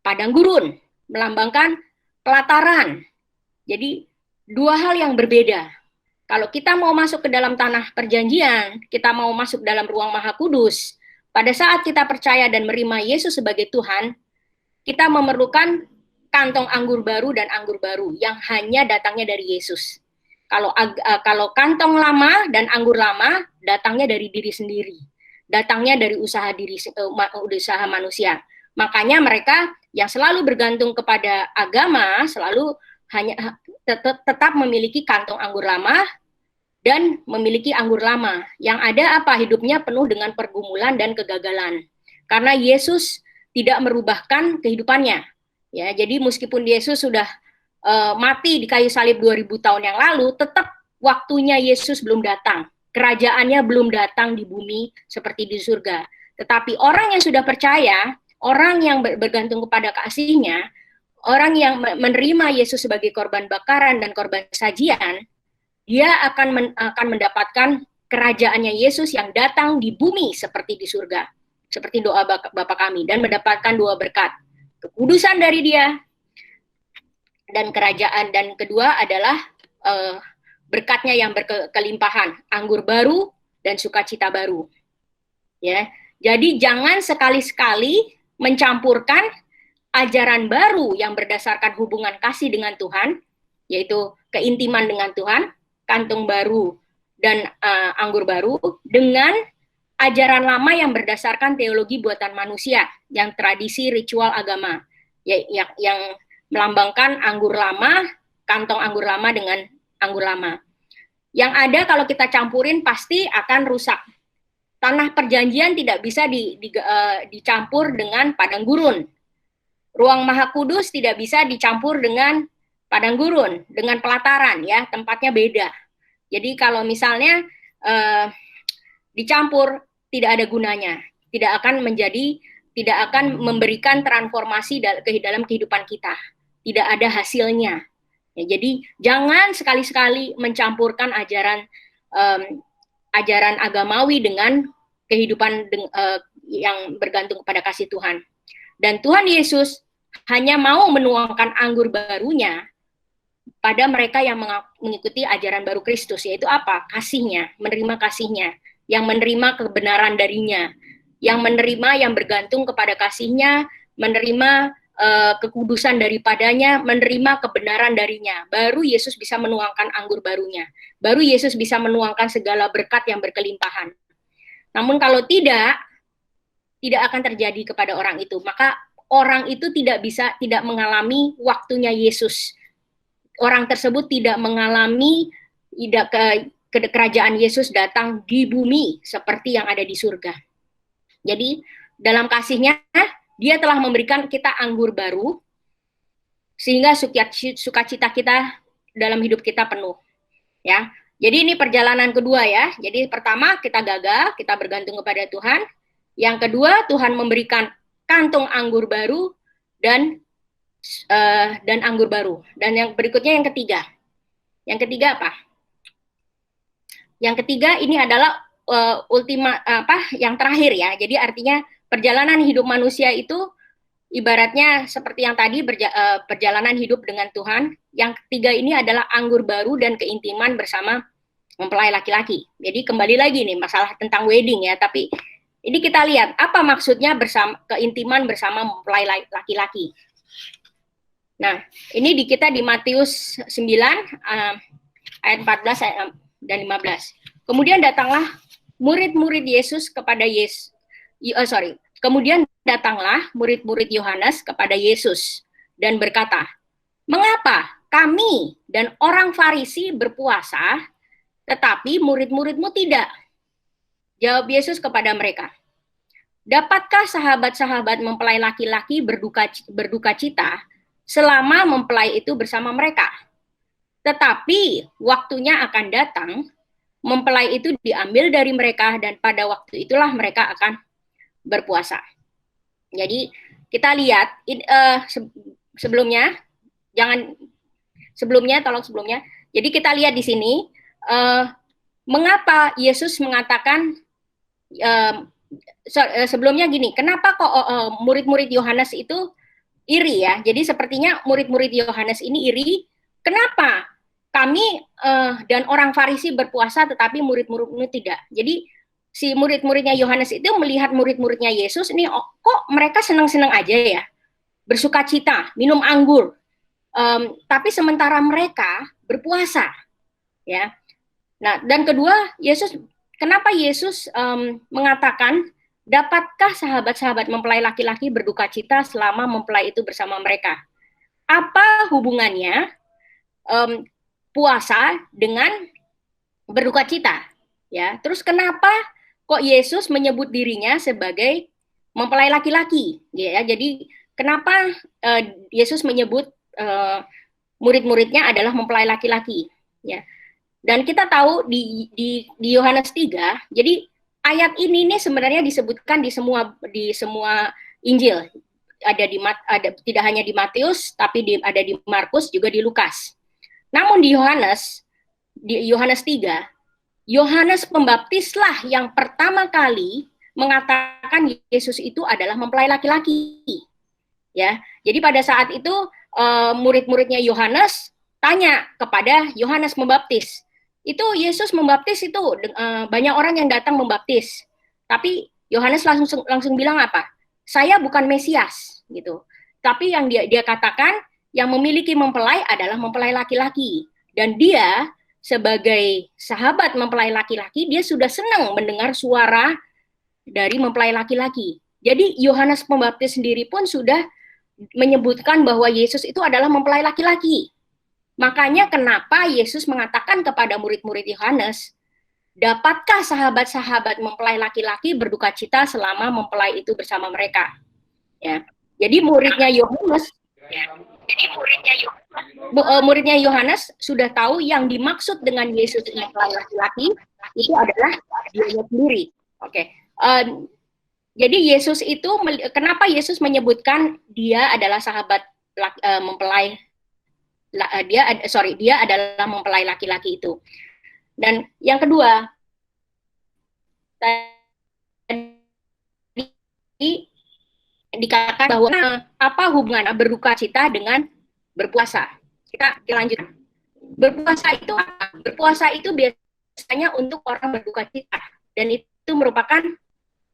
Padang gurun, melambangkan pelataran. Jadi dua hal yang berbeda. Kalau kita mau masuk ke dalam tanah perjanjian, kita mau masuk dalam ruang maha kudus, pada saat kita percaya dan menerima Yesus sebagai Tuhan, kita memerlukan kantong anggur baru dan anggur baru yang hanya datangnya dari Yesus. Kalau kantong lama dan anggur lama datangnya dari diri sendiri, datangnya dari usaha manusia. Makanya mereka yang selalu bergantung kepada agama selalu hanya tetap memiliki kantong anggur lama dan memiliki anggur lama. Yang ada apa? Hidupnya penuh dengan pergumulan dan kegagalan. Karena Yesus tidak merubahkan kehidupannya. Ya, jadi meskipun Yesus sudah mati di kayu salib 2000 tahun yang lalu, tetap waktunya Yesus belum datang. Kerajaannya belum datang di bumi seperti di surga. Tetapi orang yang sudah percaya, orang yang bergantung kepada kasih-Nya, orang yang menerima Yesus sebagai korban bakaran dan korban sajian, dia akan mendapatkan kerajaannya Yesus yang datang di bumi seperti di surga. Seperti doa Bapa kami, dan mendapatkan dua berkat. Kekudusan dari dia, dan kerajaan, dan kedua adalah berkatnya yang berkelimpahan, anggur baru dan sukacita baru. Ya, jadi jangan sekali-sekali mencampurkan ajaran baru yang berdasarkan hubungan kasih dengan Tuhan, yaitu keintiman dengan Tuhan, kantong baru dan anggur baru, dengan ajaran lama yang berdasarkan teologi buatan manusia, yang tradisi ritual agama, yang melambangkan anggur lama, kantong anggur lama dengan anggur lama. Yang ada kalau kita campurin pasti akan rusak. Tanah perjanjian tidak bisa dicampur dengan padang gurun. Ruang Maha Kudus tidak bisa dicampur dengan padang gurun, dengan pelataran, ya, tempatnya beda. Jadi kalau misalnya dicampur, tidak ada gunanya, tidak akan memberikan transformasi dalam kehidupan kita, tidak ada hasilnya. Ya, jadi jangan sekali-sekali mencampurkan ajaran agamawi dengan kehidupan yang bergantung kepada kasih Tuhan. Dan Tuhan Yesus hanya mau menuangkan anggur barunya pada mereka yang mengikuti ajaran baru Kristus, yaitu apa? Kasih-Nya, menerima kasih-Nya, yang menerima kebenaran darinya, yang menerima, yang bergantung kepada kasih-Nya, menerima kekudusan daripadanya, menerima kebenaran darinya. Baru Yesus bisa menuangkan anggur barunya. Baru Yesus bisa menuangkan segala berkat yang berkelimpahan. Namun kalau tidak akan terjadi kepada orang itu. Maka orang itu tidak mengalami waktunya Yesus. Orang tersebut tidak mengalami kerajaan Yesus datang di bumi seperti yang ada di surga. Jadi dalam kasih-Nya Dia telah memberikan kita anggur baru sehingga sukacita kita dalam hidup kita penuh. Ya. Jadi ini perjalanan kedua, ya. Jadi pertama kita gagal, kita bergantung kepada Tuhan. Yang kedua, Tuhan memberikan kantong anggur baru dan anggur baru. Dan yang berikutnya yang ketiga. Yang ketiga apa? Yang ketiga ini adalah yang terakhir, ya. Jadi artinya perjalanan hidup manusia itu ibaratnya seperti yang tadi, perjalanan hidup dengan Tuhan. Yang ketiga ini adalah anggur baru dan keintiman bersama mempelai laki-laki. Jadi kembali lagi nih masalah tentang wedding, ya. Tapi ini kita lihat apa maksudnya keintiman bersama mempelai laki-laki. Nah, ini kita di Matius 9 ayat 14 dan 15. Kemudian datanglah murid-murid Yesus kepada Kemudian datanglah murid-murid Yohanes kepada Yesus dan berkata, "Mengapa kami dan orang Farisi berpuasa, tetapi murid-muridmu tidak?" Jawab Yesus kepada mereka, "Dapatkah sahabat-sahabat mempelai laki-laki berduka cita selama mempelai itu bersama mereka? Tetapi waktunya akan datang, mempelai itu diambil dari mereka dan pada waktu itulah mereka akan berpuasa." Jadi kita lihat sebelumnya. Jadi kita lihat di sini mengapa Yesus mengatakan sebelumnya gini. Kenapa kok murid-murid Yohanes itu iri, ya? Jadi sepertinya murid-murid Yohanes ini iri. Kenapa kami dan orang Farisi berpuasa tetapi murid-muridmu tidak? Jadi si murid-muridnya Yohanes itu melihat murid-muridnya Yesus ini, kok mereka senang-senang aja, ya? bersukacita, minum anggur. Tapi sementara mereka berpuasa, ya. Nah, dan kedua, kenapa Yesus mengatakan, dapatkah sahabat-sahabat mempelai laki-laki berduka cita selama mempelai itu bersama mereka? Apa hubungannya puasa dengan berduka cita? Ya, terus kenapa kok Yesus menyebut dirinya sebagai mempelai laki-laki? Ya, jadi kenapa Yesus menyebut murid-muridnya adalah mempelai laki-laki? Ya, dan kita tahu di Yohanes 3, jadi ayat ini nih sebenarnya disebutkan di semua Injil. Tidak hanya di Matius, tapi ada di Markus, juga di Lukas. Namun di Yohanes 3, Yohanes Pembaptislah yang pertama kali mengatakan Yesus itu adalah mempelai laki-laki. Ya, jadi pada saat itu murid-muridnya Yohanes tanya kepada Yohanes Pembaptis, itu Yesus membaptis itu banyak orang yang datang membaptis, tapi Yohanes langsung bilang apa? Saya bukan Mesias, gitu. Tapi yang dia katakan, yang memiliki mempelai adalah mempelai laki-laki, dan dia sebagai sahabat mempelai laki-laki, dia sudah senang mendengar suara dari mempelai laki-laki. Jadi Yohanes Pembaptis sendiri pun sudah menyebutkan bahwa Yesus itu adalah mempelai laki-laki. Makanya kenapa Yesus mengatakan kepada murid-murid Yohanes, dapatkah sahabat-sahabat mempelai laki-laki berduka cita selama mempelai itu bersama mereka? Ya. Jadi muridnya Yohanes, muridnya Yohanes sudah tahu yang dimaksud dengan Yesus mempelai laki-laki itu adalah dirinya sendiri. Oke. Jadi Yesus itu, kenapa Yesus menyebutkan dia adalah sahabat mempelai? Dia adalah mempelai laki-laki itu. Dan yang kedua, tadi dikatakan bahwa apa hubungan berduka cita dengan berpuasa? Kita lanjut. Berpuasa itu apa? Berpuasa itu biasanya untuk orang berduka cita, dan itu merupakan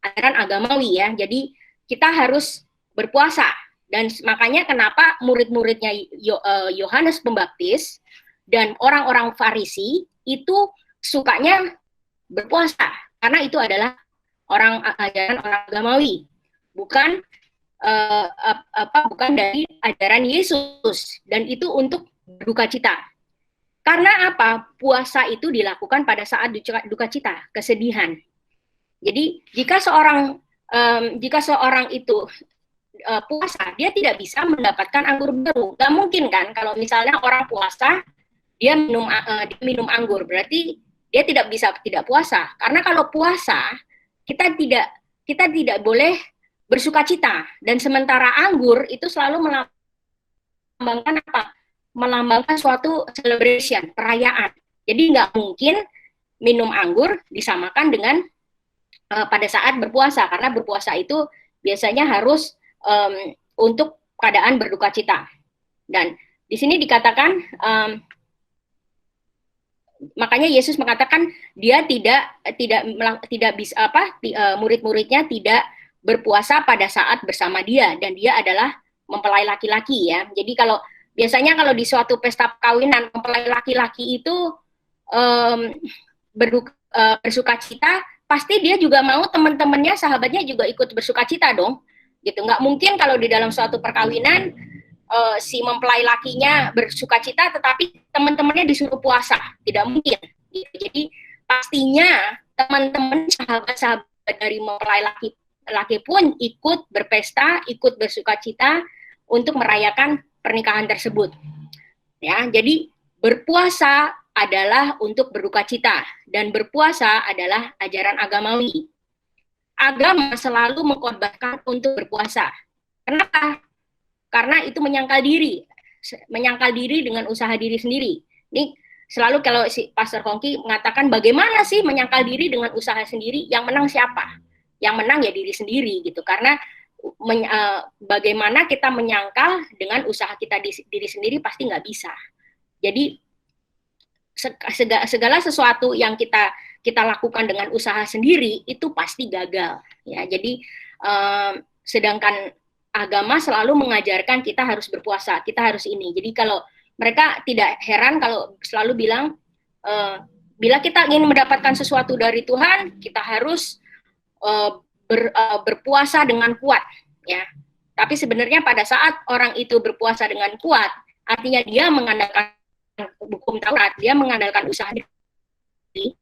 ajaran agamawi, ya. Jadi kita harus berpuasa, dan makanya kenapa murid-muridnya Yohanes Pembaptis dan orang-orang Farisi itu sukanya berpuasa, karena itu adalah ajaran orang agamawi, bukan bukan dari ajaran Yesus, dan itu untuk berduka cita. Karena apa? Puasa itu dilakukan pada saat duka cita, kesedihan. Jadi jika seorang itu puasa, dia tidak bisa mendapatkan anggur baru. Gak mungkin kan kalau misalnya orang puasa dia minum anggur, berarti dia tidak bisa tidak puasa. Karena kalau puasa kita tidak boleh bersukacita, dan sementara anggur itu selalu melambangkan apa? Melambangkan suatu celebration, perayaan. Jadi nggak mungkin minum anggur disamakan dengan pada saat berpuasa, karena berpuasa itu biasanya harus untuk keadaan berduka cita. Dan di sini dikatakan, makanya Yesus mengatakan dia tidak bisa murid-muridnya tidak berpuasa pada saat bersama dia, dan dia adalah mempelai laki-laki, ya. Jadi biasanya kalau di suatu pesta perkawinan, mempelai laki-laki itu bersuka cita, pasti dia juga mau teman-temannya, sahabatnya juga ikut bersuka cita dong, gitu. Nggak mungkin kalau di dalam suatu perkawinan si mempelai lakinya bersuka cita, tetapi teman-temannya disuruh puasa, tidak mungkin. Gitu. Jadi pastinya teman-teman, sahabat-sahabat dari mempelai laki pun ikut berpesta, ikut bersuka cita untuk merayakan pernikahan tersebut. Ya, jadi berpuasa adalah untuk berduka cita, dan berpuasa adalah ajaran agamawi. Agama selalu mengkorbankan untuk berpuasa. Kenapa? Karena itu menyangkal diri dengan usaha diri sendiri. Ini selalu kalau si Pastor Hongki mengatakan, bagaimana sih menyangkal diri dengan usaha sendiri? Yang menang siapa? Yang menang ya diri sendiri, gitu. Karena bagaimana kita menyangkal dengan usaha kita diri sendiri, pasti nggak bisa. Jadi segala sesuatu yang kita lakukan dengan usaha sendiri itu pasti gagal, ya. Jadi sedangkan agama selalu mengajarkan kita harus berpuasa, kita harus ini. Jadi kalau mereka tidak heran kalau selalu bilang, bila kita ingin mendapatkan sesuatu dari Tuhan, kita harus berpuasa dengan kuat, ya. Tapi sebenarnya pada saat orang itu berpuasa dengan kuat, artinya dia mengandalkan hukum Taurat, dia mengandalkan usaha diri,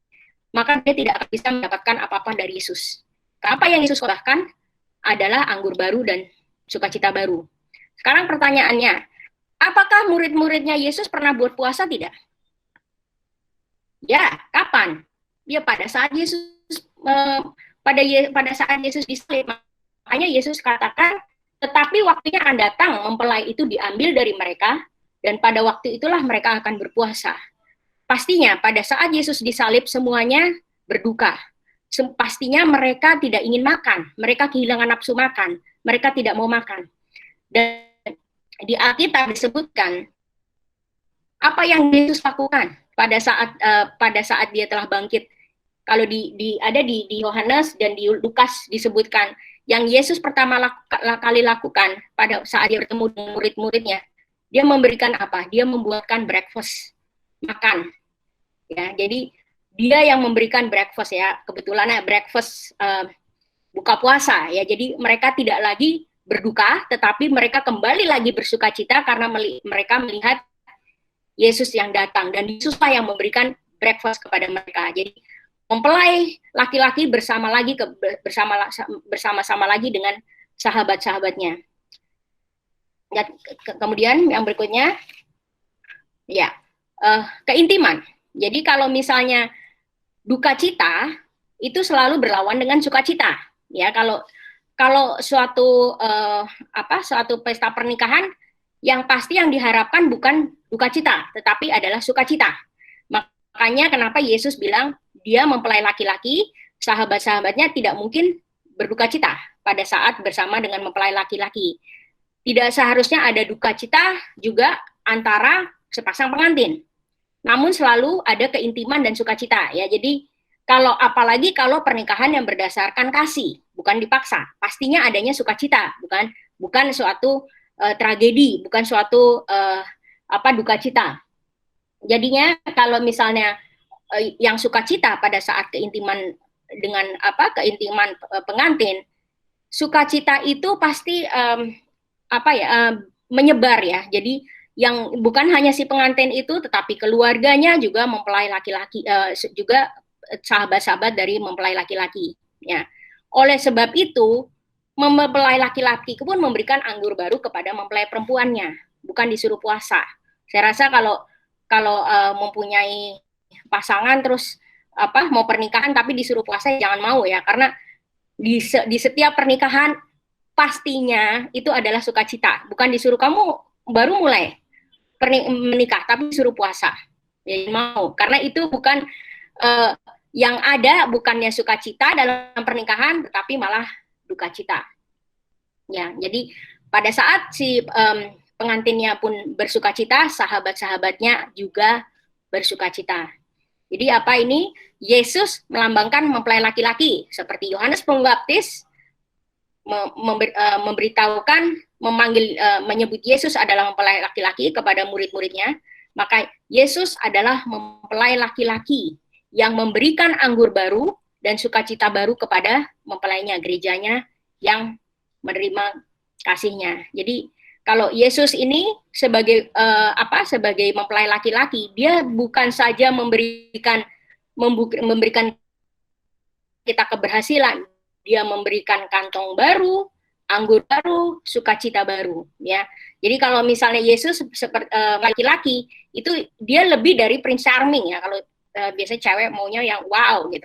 maka dia tidak akan bisa mendapatkan apa-apa dari Yesus. Apa yang Yesus khotbahkan adalah anggur baru dan sukacita baru. Sekarang pertanyaannya, apakah murid-muridnya Yesus pernah berpuasa tidak? Ya, kapan? Ya pada saat Yesus pada saat Yesus disalib. Makanya Yesus katakan, tetapi waktunya akan datang mempelai itu diambil dari mereka, dan pada waktu itulah mereka akan berpuasa. Pastinya pada saat Yesus disalib semuanya berduka. Pastinya mereka tidak ingin makan, mereka kehilangan nafsu makan, mereka tidak mau makan. Dan di Alkitab disebutkan apa yang Yesus lakukan pada saat dia telah bangkit. Kalau ada di Yohanes dan di Lukas disebutkan yang Yesus pertama kali lakukan pada saat dia bertemu dengan murid-muridnya, dia memberikan apa? Dia membuatkan breakfast, makan. Ya, jadi dia yang memberikan breakfast, ya, kebetulan breakfast buka puasa, ya. Jadi mereka tidak lagi berduka, tetapi mereka kembali lagi bersukacita karena mereka melihat Yesus yang datang, dan Yesuslah yang memberikan breakfast kepada mereka. Jadi mempelai laki-laki bersama-sama lagi dengan sahabat-sahabatnya. Dan kemudian yang berikutnya, ya, keintiman. Jadi kalau misalnya duka cita itu selalu berlawan dengan sukacita. Ya, kalau suatu pesta pernikahan, yang pasti yang diharapkan bukan duka cita, tetapi adalah sukacita. Makanya kenapa Yesus bilang dia mempelai laki-laki, sahabat-sahabatnya tidak mungkin berduka cita pada saat bersama dengan mempelai laki-laki. Tidak seharusnya ada duka cita juga antara sepasang pengantin. Namun selalu ada keintiman dan sukacita, ya. Jadi apalagi kalau pernikahan yang berdasarkan kasih, bukan dipaksa, pastinya adanya sukacita, bukan suatu tragedi, bukan suatu duka cita. Jadinya kalau misalnya yang sukacita pada saat keintiman dengan keintiman pengantin, sukacita itu pasti menyebar, ya. Jadi yang bukan hanya si pengantin itu, tetapi keluarganya juga mempelai laki-laki, juga sahabat-sahabat dari mempelai laki-laki, ya. Oleh sebab itu, mempelai laki-laki pun memberikan anggur baru kepada mempelai perempuannya, bukan disuruh puasa. Saya rasa kalau mempunyai pasangan terus mau pernikahan tapi disuruh puasa, jangan mau, ya, karena di setiap pernikahan pastinya itu adalah sukacita, bukan disuruh kamu baru mulai menikah tapi disuruh puasa. Ya, mau, karena itu bukan yang ada bukannya sukacita dalam pernikahan, tetapi malah duka cita. Ya, jadi pada saat si pengantinnya pun bersukacita, sahabat-sahabatnya juga bersukacita. Jadi apa ini? Yesus melambangkan mempelai laki-laki, seperti Yohanes Pembaptis menyebut Yesus adalah mempelai laki-laki kepada murid-muridnya. Maka Yesus adalah mempelai laki-laki yang memberikan anggur baru dan sukacita baru kepada mempelainya, gerejanya yang menerima kasihnya. Jadi kalau Yesus ini sebagai mempelai laki-laki, dia bukan saja memberikan kita keberhasilan, dia memberikan kantong baru, anggur baru, sukacita baru, ya. Jadi kalau misalnya Yesus seperti laki-laki, itu dia lebih dari Prince Charming, ya. Kalau biasanya cewek maunya yang wow gitu.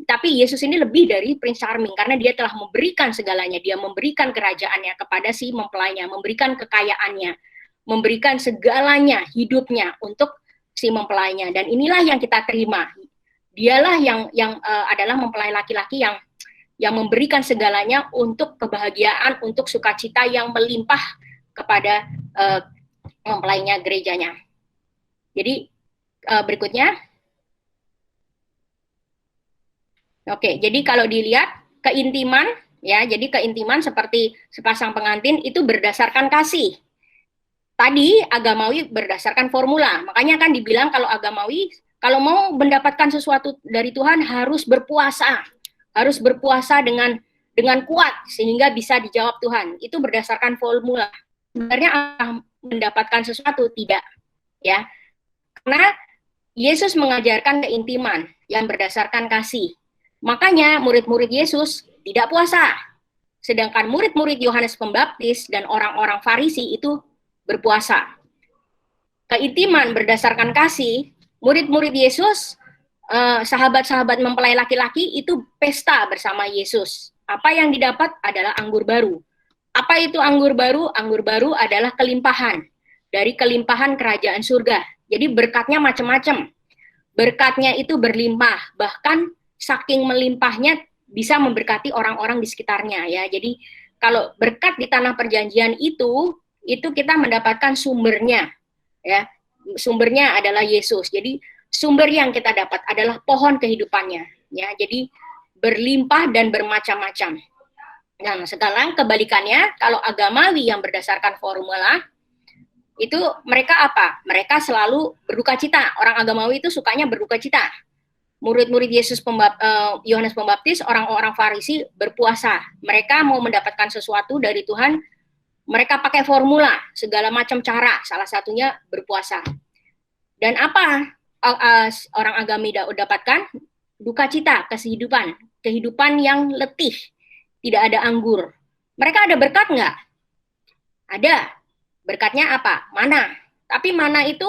Tapi Yesus ini lebih dari Prince Charming karena dia telah memberikan segalanya. Dia memberikan kerajaannya kepada si mempelainya, memberikan kekayaannya, memberikan segalanya, hidupnya untuk si mempelainya. Dan inilah yang kita terima. Dialah yang adalah mempelai laki-laki yang memberikan segalanya untuk kebahagiaan, untuk sukacita yang melimpah kepada mempelainya, gerejanya. Jadi berikutnya. Oke, jadi kalau dilihat keintiman ya. Jadi keintiman seperti sepasang pengantin itu berdasarkan kasih. Tadi agamawi berdasarkan formula. Makanya kan dibilang kalau agamawi, kalau mau mendapatkan sesuatu dari Tuhan harus berpuasa. Harus berpuasa dengan kuat sehingga bisa dijawab Tuhan. Itu berdasarkan formula. Sebenarnya mendapatkan sesuatu tidak, ya. Karena Yesus mengajarkan keintiman yang berdasarkan kasih. Makanya murid-murid Yesus tidak puasa. Sedangkan murid-murid Yohanes Pembaptis dan orang-orang Farisi itu berpuasa. Keintiman berdasarkan kasih, murid-murid Yesus, sahabat-sahabat mempelai laki-laki itu pesta bersama Yesus. Apa yang didapat adalah anggur baru. Apa itu anggur baru? Anggur baru adalah kelimpahan. Dari kelimpahan kerajaan surga. Jadi berkatnya macam-macam. Berkatnya itu berlimpah. Bahkan saking melimpahnya bisa memberkati orang-orang di sekitarnya, ya. Jadi kalau berkat di tanah perjanjian itu kita mendapatkan sumbernya, ya. Sumbernya adalah Yesus. Jadi sumber yang kita dapat adalah pohon kehidupannya, ya. Jadi berlimpah dan bermacam-macam. Nah, sekarang kebalikannya, kalau agamawi yang berdasarkan formula, itu mereka apa? Mereka selalu berduka cita. Orang agamawi itu sukanya berduka cita. Murid-murid Yesus Yohanes Pembaptis, orang-orang Farisi berpuasa. Mereka mau mendapatkan sesuatu dari Tuhan, mereka pakai formula, segala macam cara, salah satunya berpuasa. Dan apa orang agami dapatkan? Duka cita, kehidupan yang letih, tidak ada anggur. Mereka ada berkat nggak? Ada. Berkatnya apa? Mana. Tapi mana itu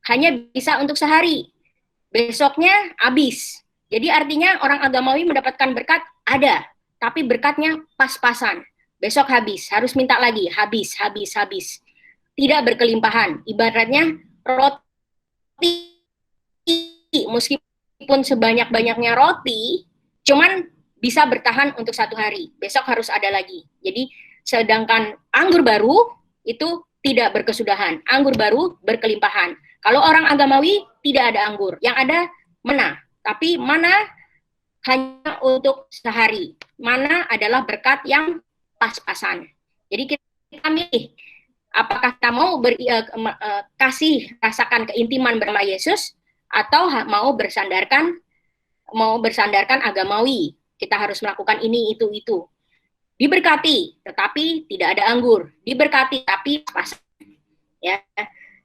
hanya bisa untuk sehari. Besoknya habis. Jadi artinya orang agamawi mendapatkan berkat ada, tapi berkatnya pas-pasan. Besok habis, harus minta lagi, habis. Tidak berkelimpahan. Ibaratnya roti, meskipun sebanyak-banyaknya roti, cuman bisa bertahan untuk 1 hari. Besok harus ada lagi. Jadi sedangkan anggur baru itu tidak berkesudahan. Anggur baru berkelimpahan. Kalau orang agamawi tidak ada anggur. Yang ada mana. Tapi mana hanya untuk sehari. Mana adalah berkat yang pas-pasan. Jadi kita milih. Apakah kita mau rasakan keintiman bersama Yesus atau mau bersandarkan agamawi. Kita harus melakukan ini, itu. Diberkati, tetapi tidak ada anggur. Diberkati, tapi pas. Ya.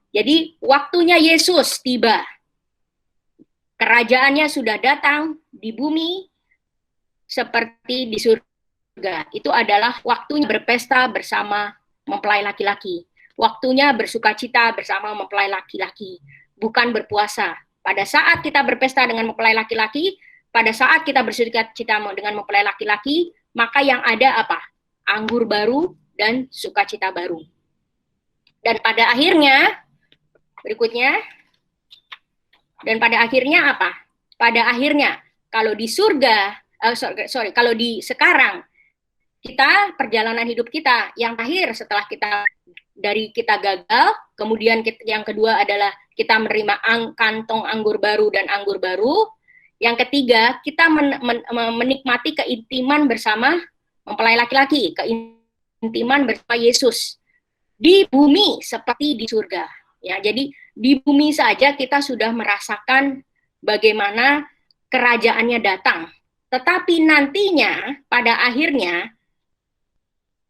Jadi waktunya Yesus tiba. Kerajaannya sudah datang di bumi seperti di surga. Itu adalah waktunya berpesta bersama mempelai laki-laki. Waktunya bersukacita bersama mempelai laki-laki. Bukan berpuasa. Pada saat kita berpesta dengan mempelai laki-laki, pada saat kita bersukacita dengan mempelai laki-laki, maka yang ada apa? Anggur baru dan sukacita baru. Dan pada akhirnya, berikutnya, dan pada akhirnya apa? Pada akhirnya, kalau di surga, kalau di sekarang, kita, perjalanan hidup kita, yang terakhir setelah kita gagal, kemudian yang kedua adalah kita menerima kantong anggur baru dan anggur baru, yang ketiga, kita menikmati keintiman bersama mempelai laki-laki, keintiman bersama Yesus di bumi seperti di surga. Ya, jadi di bumi saja kita sudah merasakan bagaimana kerajaannya datang. Tetapi nantinya pada akhirnya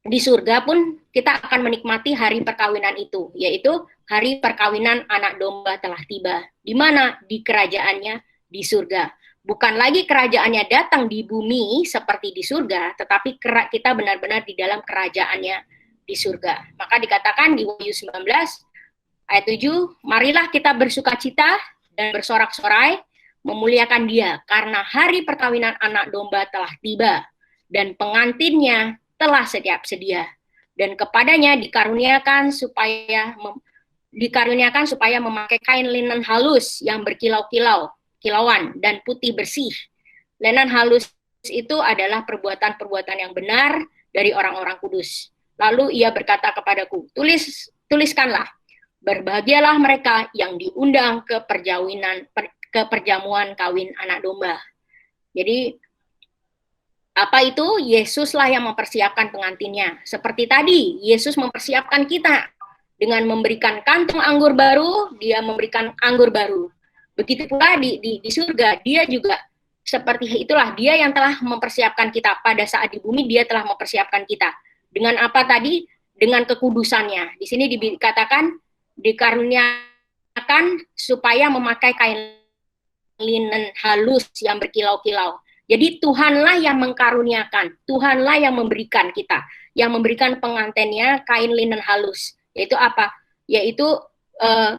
di surga pun kita akan menikmati hari perkawinan itu, yaitu hari perkawinan anak domba telah tiba. Di mana? Di kerajaannya di surga. Bukan lagi kerajaannya datang di bumi seperti di surga, tetapi kita benar-benar di dalam kerajaannya di surga. Maka dikatakan di Wahyu 19 ayat 7, marilah kita bersukacita dan bersorak-sorai memuliakan Dia karena hari perkawinan anak domba telah tiba dan pengantinnya telah siap sedia dan kepadanya dikaruniakan supaya memakai kain linen halus yang kilauan dan putih bersih. Linen halus itu adalah perbuatan-perbuatan yang benar dari orang-orang kudus. Lalu ia berkata kepadaku, tuliskanlah, berbahagialah mereka yang diundang ke perjamuan kawin anak domba. Jadi Apa itu? Yesuslah yang mempersiapkan pengantinnya. Seperti tadi, Yesus mempersiapkan kita dengan memberikan kantong anggur baru, dia memberikan anggur baru. Begitu pula di surga, dia juga seperti itulah, dia yang telah mempersiapkan kita pada saat di bumi, dia telah mempersiapkan kita. Dengan apa tadi? Dengan kekudusannya. Di sini dikatakan dikaruniakan supaya memakai kain linen halus yang berkilau-kilau. Jadi Tuhanlah yang mengkaruniakan, Tuhanlah yang memberikan kita, yang memberikan pengantinnya kain linen halus. Yaitu apa? Yaitu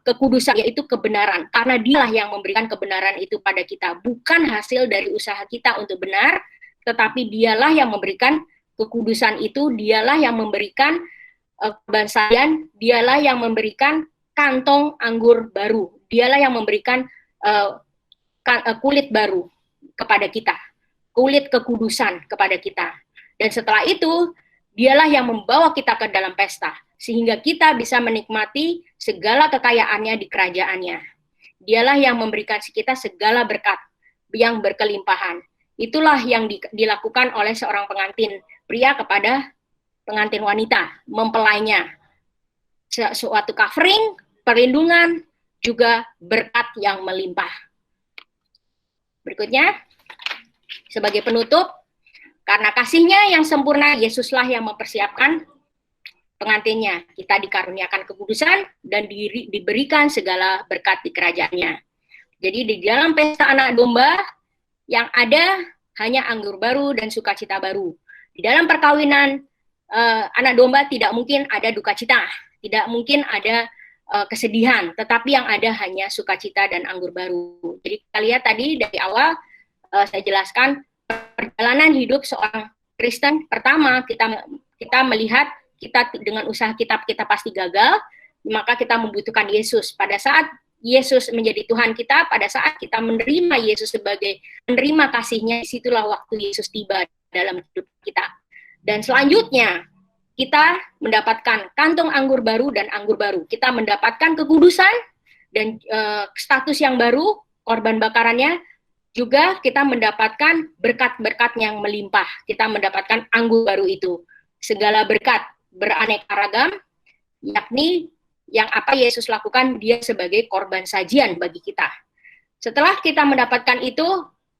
kekudusan, yaitu kebenaran. Karena dialah yang memberikan kebenaran itu pada kita. Bukan hasil dari usaha kita untuk benar, tetapi dialah yang memberikan kekudusan itu, dialah yang memberikan kebansaan, dialah yang memberikan kantong anggur baru, dialah yang memberikan kulit baru kepada kita, kulit kekudusan kepada kita. Dan setelah itu, dialah yang membawa kita ke dalam pesta, sehingga kita bisa menikmati segala kekayaannya di kerajaannya. Dialah yang memberikan kita segala berkat yang berkelimpahan. Itulah yang dilakukan oleh seorang pengantin pria kepada pengantin wanita, mempelainya. Suatu covering, perlindungan, juga berkat yang melimpah. Berikutnya, sebagai penutup, karena kasihnya yang sempurna, Yesuslah yang mempersiapkan pengantinnya. Kita dikaruniakan kekudusan dan diberikan segala berkat di kerajaannya. Jadi di dalam pesta anak domba yang ada hanya anggur baru dan sukacita baru. Di dalam perkawinan anak domba tidak mungkin ada duka cita, tidak mungkin ada kesedihan, tetapi yang ada hanya sukacita dan anggur baru. Jadi kita lihat tadi dari awal saya jelaskan perjalanan hidup seorang Kristen. Pertama, kita melihat kita dengan usaha kita pasti gagal, maka kita membutuhkan Yesus. Pada saat Yesus menjadi Tuhan kita, pada saat kita menerima Yesus sebagai menerima kasihnya, disitulah waktu Yesus tiba dalam hidup kita. Dan selanjutnya, kita mendapatkan kantong anggur baru dan anggur baru. Kita mendapatkan kekudusan dan status yang baru, korban bakarannya. Juga kita mendapatkan berkat-berkat yang melimpah. Kita mendapatkan anggur baru itu. Segala berkat beraneka ragam, yakni yang apa Yesus lakukan, dia sebagai korban sajian bagi kita. Setelah kita mendapatkan itu,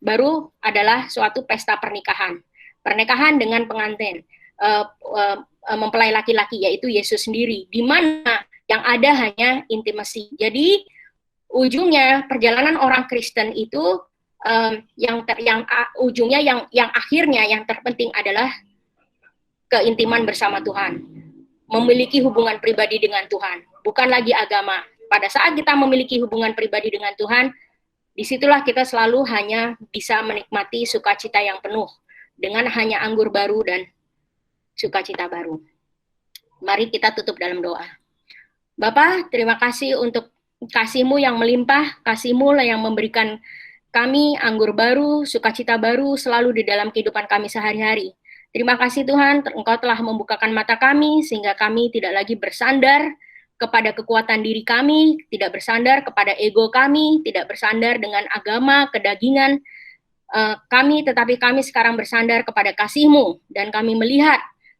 baru adalah suatu pesta pernikahan. Pernikahan dengan pengantin. Mempelai laki-laki, yaitu Yesus sendiri, di mana yang ada hanya intimasi. Jadi ujungnya perjalanan orang Kristen itu ujungnya yang akhirnya yang terpenting adalah keintiman bersama Tuhan, memiliki hubungan pribadi dengan Tuhan, bukan lagi agama. Pada saat kita memiliki hubungan pribadi dengan Tuhan, disitulah kita selalu hanya bisa menikmati sukacita yang penuh dengan hanya anggur baru dan sukacita baru. Mari kita tutup dalam doa. Bapa, terima kasih untuk kasih-Mu yang melimpah, kasih-Mu yang memberikan kami anggur baru, sukacita baru selalu di dalam kehidupan kami sehari-hari. Terima kasih Tuhan, Engkau telah membukakan mata kami sehingga kami tidak lagi bersandar kepada kekuatan diri kami, tidak bersandar kepada ego kami, tidak bersandar dengan agama, kedagingan kami, tetapi kami sekarang bersandar kepada kasih-Mu, dan kami melihat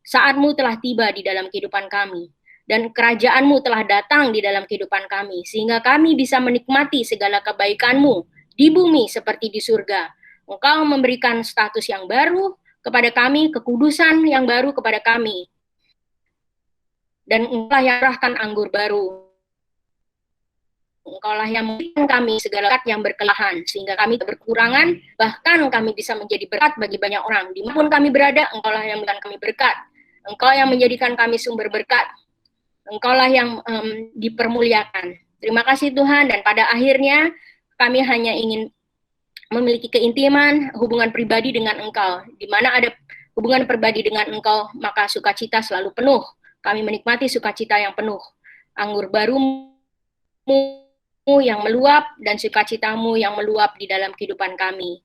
saat-Mu telah tiba di dalam kehidupan kami, dan kerajaan-Mu telah datang di dalam kehidupan kami, sehingga kami bisa menikmati segala kebaikan-Mu di bumi seperti di surga. Engkau memberikan status yang baru kepada kami, kekudusan yang baru kepada kami, dan Engkau yang merahkan anggur baru. Engkaulah yang memberikan kami segala berkat yang berkelimpahan, sehingga kami tidak berkurangan, bahkan kami bisa menjadi berkat bagi banyak orang. Dimanapun kami berada, Engkaulah yang memberikan kami berkat. Engkau yang menjadikan kami sumber berkat. Engkaulah yang dipermuliakan. Terima kasih Tuhan, dan pada akhirnya kami hanya ingin memiliki keintiman, hubungan pribadi dengan Engkau. Di mana ada hubungan pribadi dengan Engkau, maka sukacita selalu penuh. Kami menikmati sukacita yang penuh. Anggur baru-Mu yang meluap dan sukacita-Mu yang meluap di dalam kehidupan kami.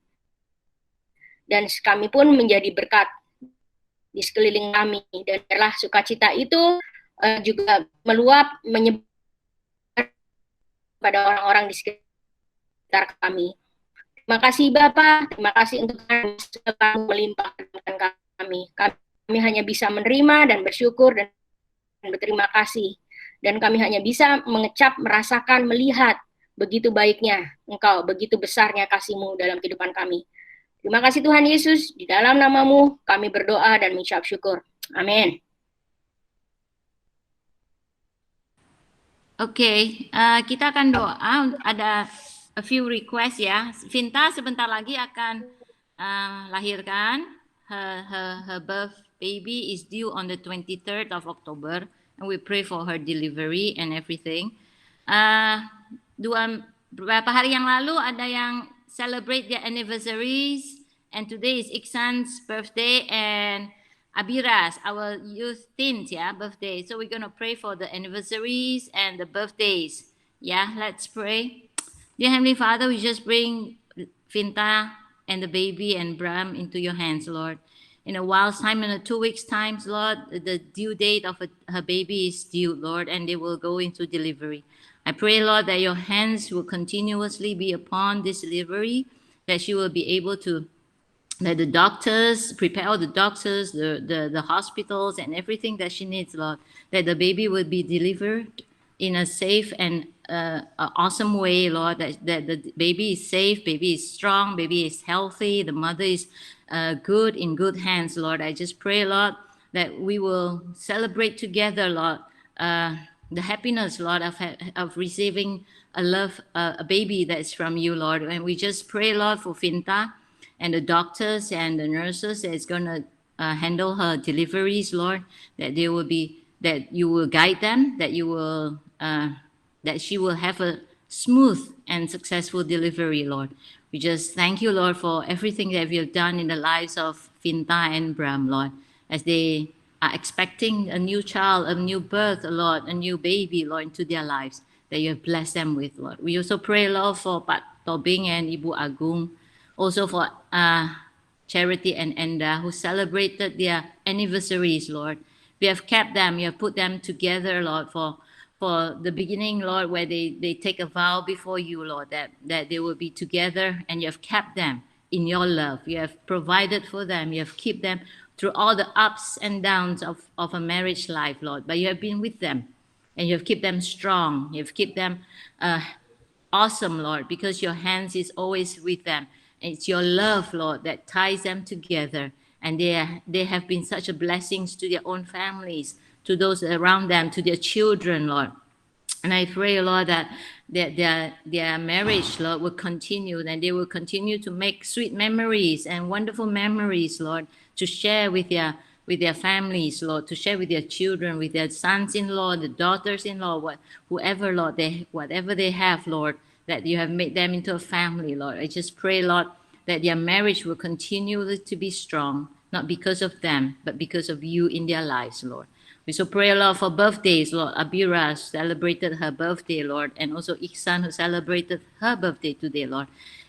Dan kami pun menjadi berkat di sekeliling kami. Dan biarlah sukacita itu juga meluap, menyebar pada orang-orang di sekitar kami. Terima kasih Bapak, terima kasih untuk kamu melimpahkan kami. Kami hanya bisa menerima dan bersyukur dan berterima kasih. Dan kami hanya bisa mengecap, merasakan, melihat begitu baiknya Engkau, begitu besarnya kasih-Mu dalam kehidupan kami. Terima kasih Tuhan Yesus, di dalam nama-Mu kami berdoa dan mengucap syukur. Amin. Oke, kita akan doa. Ada a few request ya. Vinta sebentar lagi akan lahirkan. Her birth baby is due on the 23rd of October, and we pray for her delivery and everything. Beberapa hari yang lalu ada yang celebrate their anniversaries, and today is Iksan's birthday and Abira's, our youth teens, birthday. So we're going to pray for the anniversaries and the birthdays. Yeah, let's pray. Dear Heavenly Father, we just bring Vinta and the baby and Bram into your hands, Lord. In a while's time, in 2 weeks' time, Lord, the due date of her baby is due, Lord, and they will go into delivery. I pray, Lord, that your hands will continuously be upon this delivery, that she will be able to, that the doctors, prepare all the doctors, the hospitals and everything that she needs, Lord, that the baby will be delivered in a safe and awesome way, Lord, that the baby is safe, baby is strong, baby is healthy, the mother is good, in good hands, Lord. I just pray, Lord, that we will celebrate together, Lord, the happiness, Lord, of receiving a baby that is from you, Lord. And we just pray, Lord, for Vinta and the doctors and the nurses that is going to handle her deliveries, Lord, that they will be, that you will guide them, that you will, that she will have a smooth and successful delivery, Lord. We just thank you, Lord, for everything that you have done in the lives of Vinta and Bram, Lord, as they are expecting a new child, a new birth, Lord, a new baby, Lord, into their lives that you have blessed them with, Lord. We also pray, Lord, for Pak Tobing and Ibu Agung, also for Charity and Enda, who celebrated their anniversaries, Lord. We have kept them, you have put them together, Lord, for the beginning, Lord, where they take a vow before you, Lord, that they will be together, and you have kept them in your love. You have provided for them. You have kept them through all the ups and downs of a marriage life, Lord. But you have been with them, and you have kept them strong. You have kept them awesome, Lord, because your hands is always with them. It's your love, Lord, that ties them together. And they have been such a blessings to their own families, to those around them, to their children, Lord. And I pray, Lord, that their marriage, Lord, will continue, and they will continue to make sweet memories and wonderful memories, Lord, to share with their families, Lord, to share with their children, with their sons-in-law, the daughters-in-law, whoever, Lord, whatever they have, Lord, that you have made them into a family, Lord. I just pray, Lord, that their marriage will continue to be strong, not because of them, but because of you in their lives, Lord. We so pray, Lord, for birthdays, Lord. Abira celebrated her birthday, Lord, and also Iksan, who celebrated her birthday today, Lord.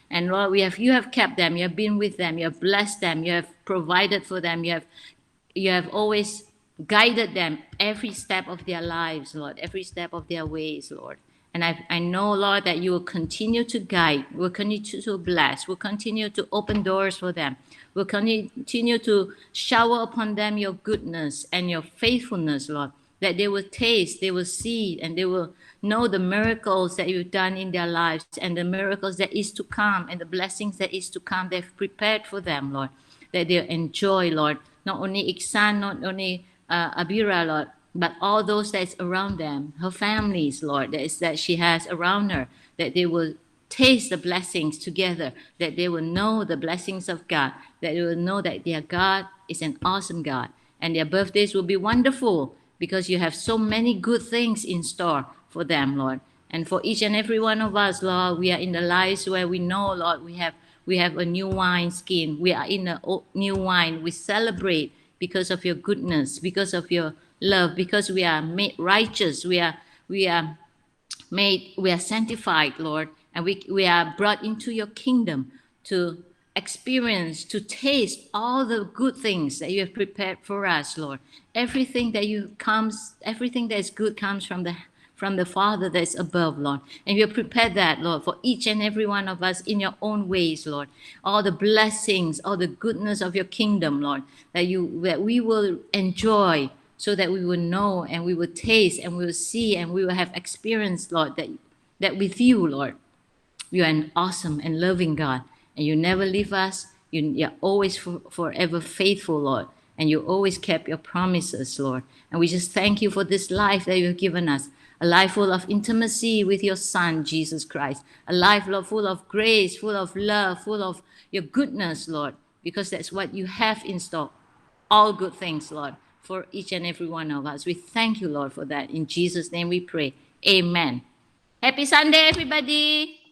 And Lord, you have kept them, you have been with them, you have blessed them, you have provided for them, you have always guided them every step of their lives, Lord, every step of their ways, Lord. And I know, Lord, that you will continue to guide, will continue to bless, will continue to open doors for them, will continue to shower upon them your goodness and your faithfulness, Lord, that they will taste, they will see, and they will know the miracles that you've done in their lives and the miracles that is to come and the blessings that is to come. They've prepared for them, Lord, that they'll enjoy, Lord, not only Iksan, not only Abira, Lord, but all those that's around them, her families, Lord, that she has around her, that they will taste the blessings together, that they will know the blessings of God, that they will know that their God is an awesome God, and their birthdays will be wonderful because you have so many good things in store for them, Lord. And for each and every one of us, Lord, we are in the lives where we know, Lord, we have a new wine skin. We are in a new wine. We celebrate because of your goodness, because of your love, because we are made righteous, we are sanctified, Lord, and we are brought into your kingdom to experience, to taste all the good things that you have prepared for us, Lord. Everything that is good comes from from the Father that is above, Lord. And you prepare that, Lord, for each and every one of us in your own ways, Lord. All the blessings, all the goodness of your kingdom, Lord, that we will enjoy, so that we will know and we will taste and we will see and we will have experience, Lord, that with you, Lord, you are an awesome and loving God, and you never leave us. You're always forever faithful, Lord, and you always kept your promises, Lord. And we just thank you for this life that you've given us, a life full of intimacy with your Son, Jesus Christ, a life, Lord, full of grace, full of love, full of your goodness, Lord, because that's what you have in store, all good things, Lord, for each and every one of us. We thank you, Lord, for that. In Jesus' name we pray. Amen. Happy Sunday, everybody.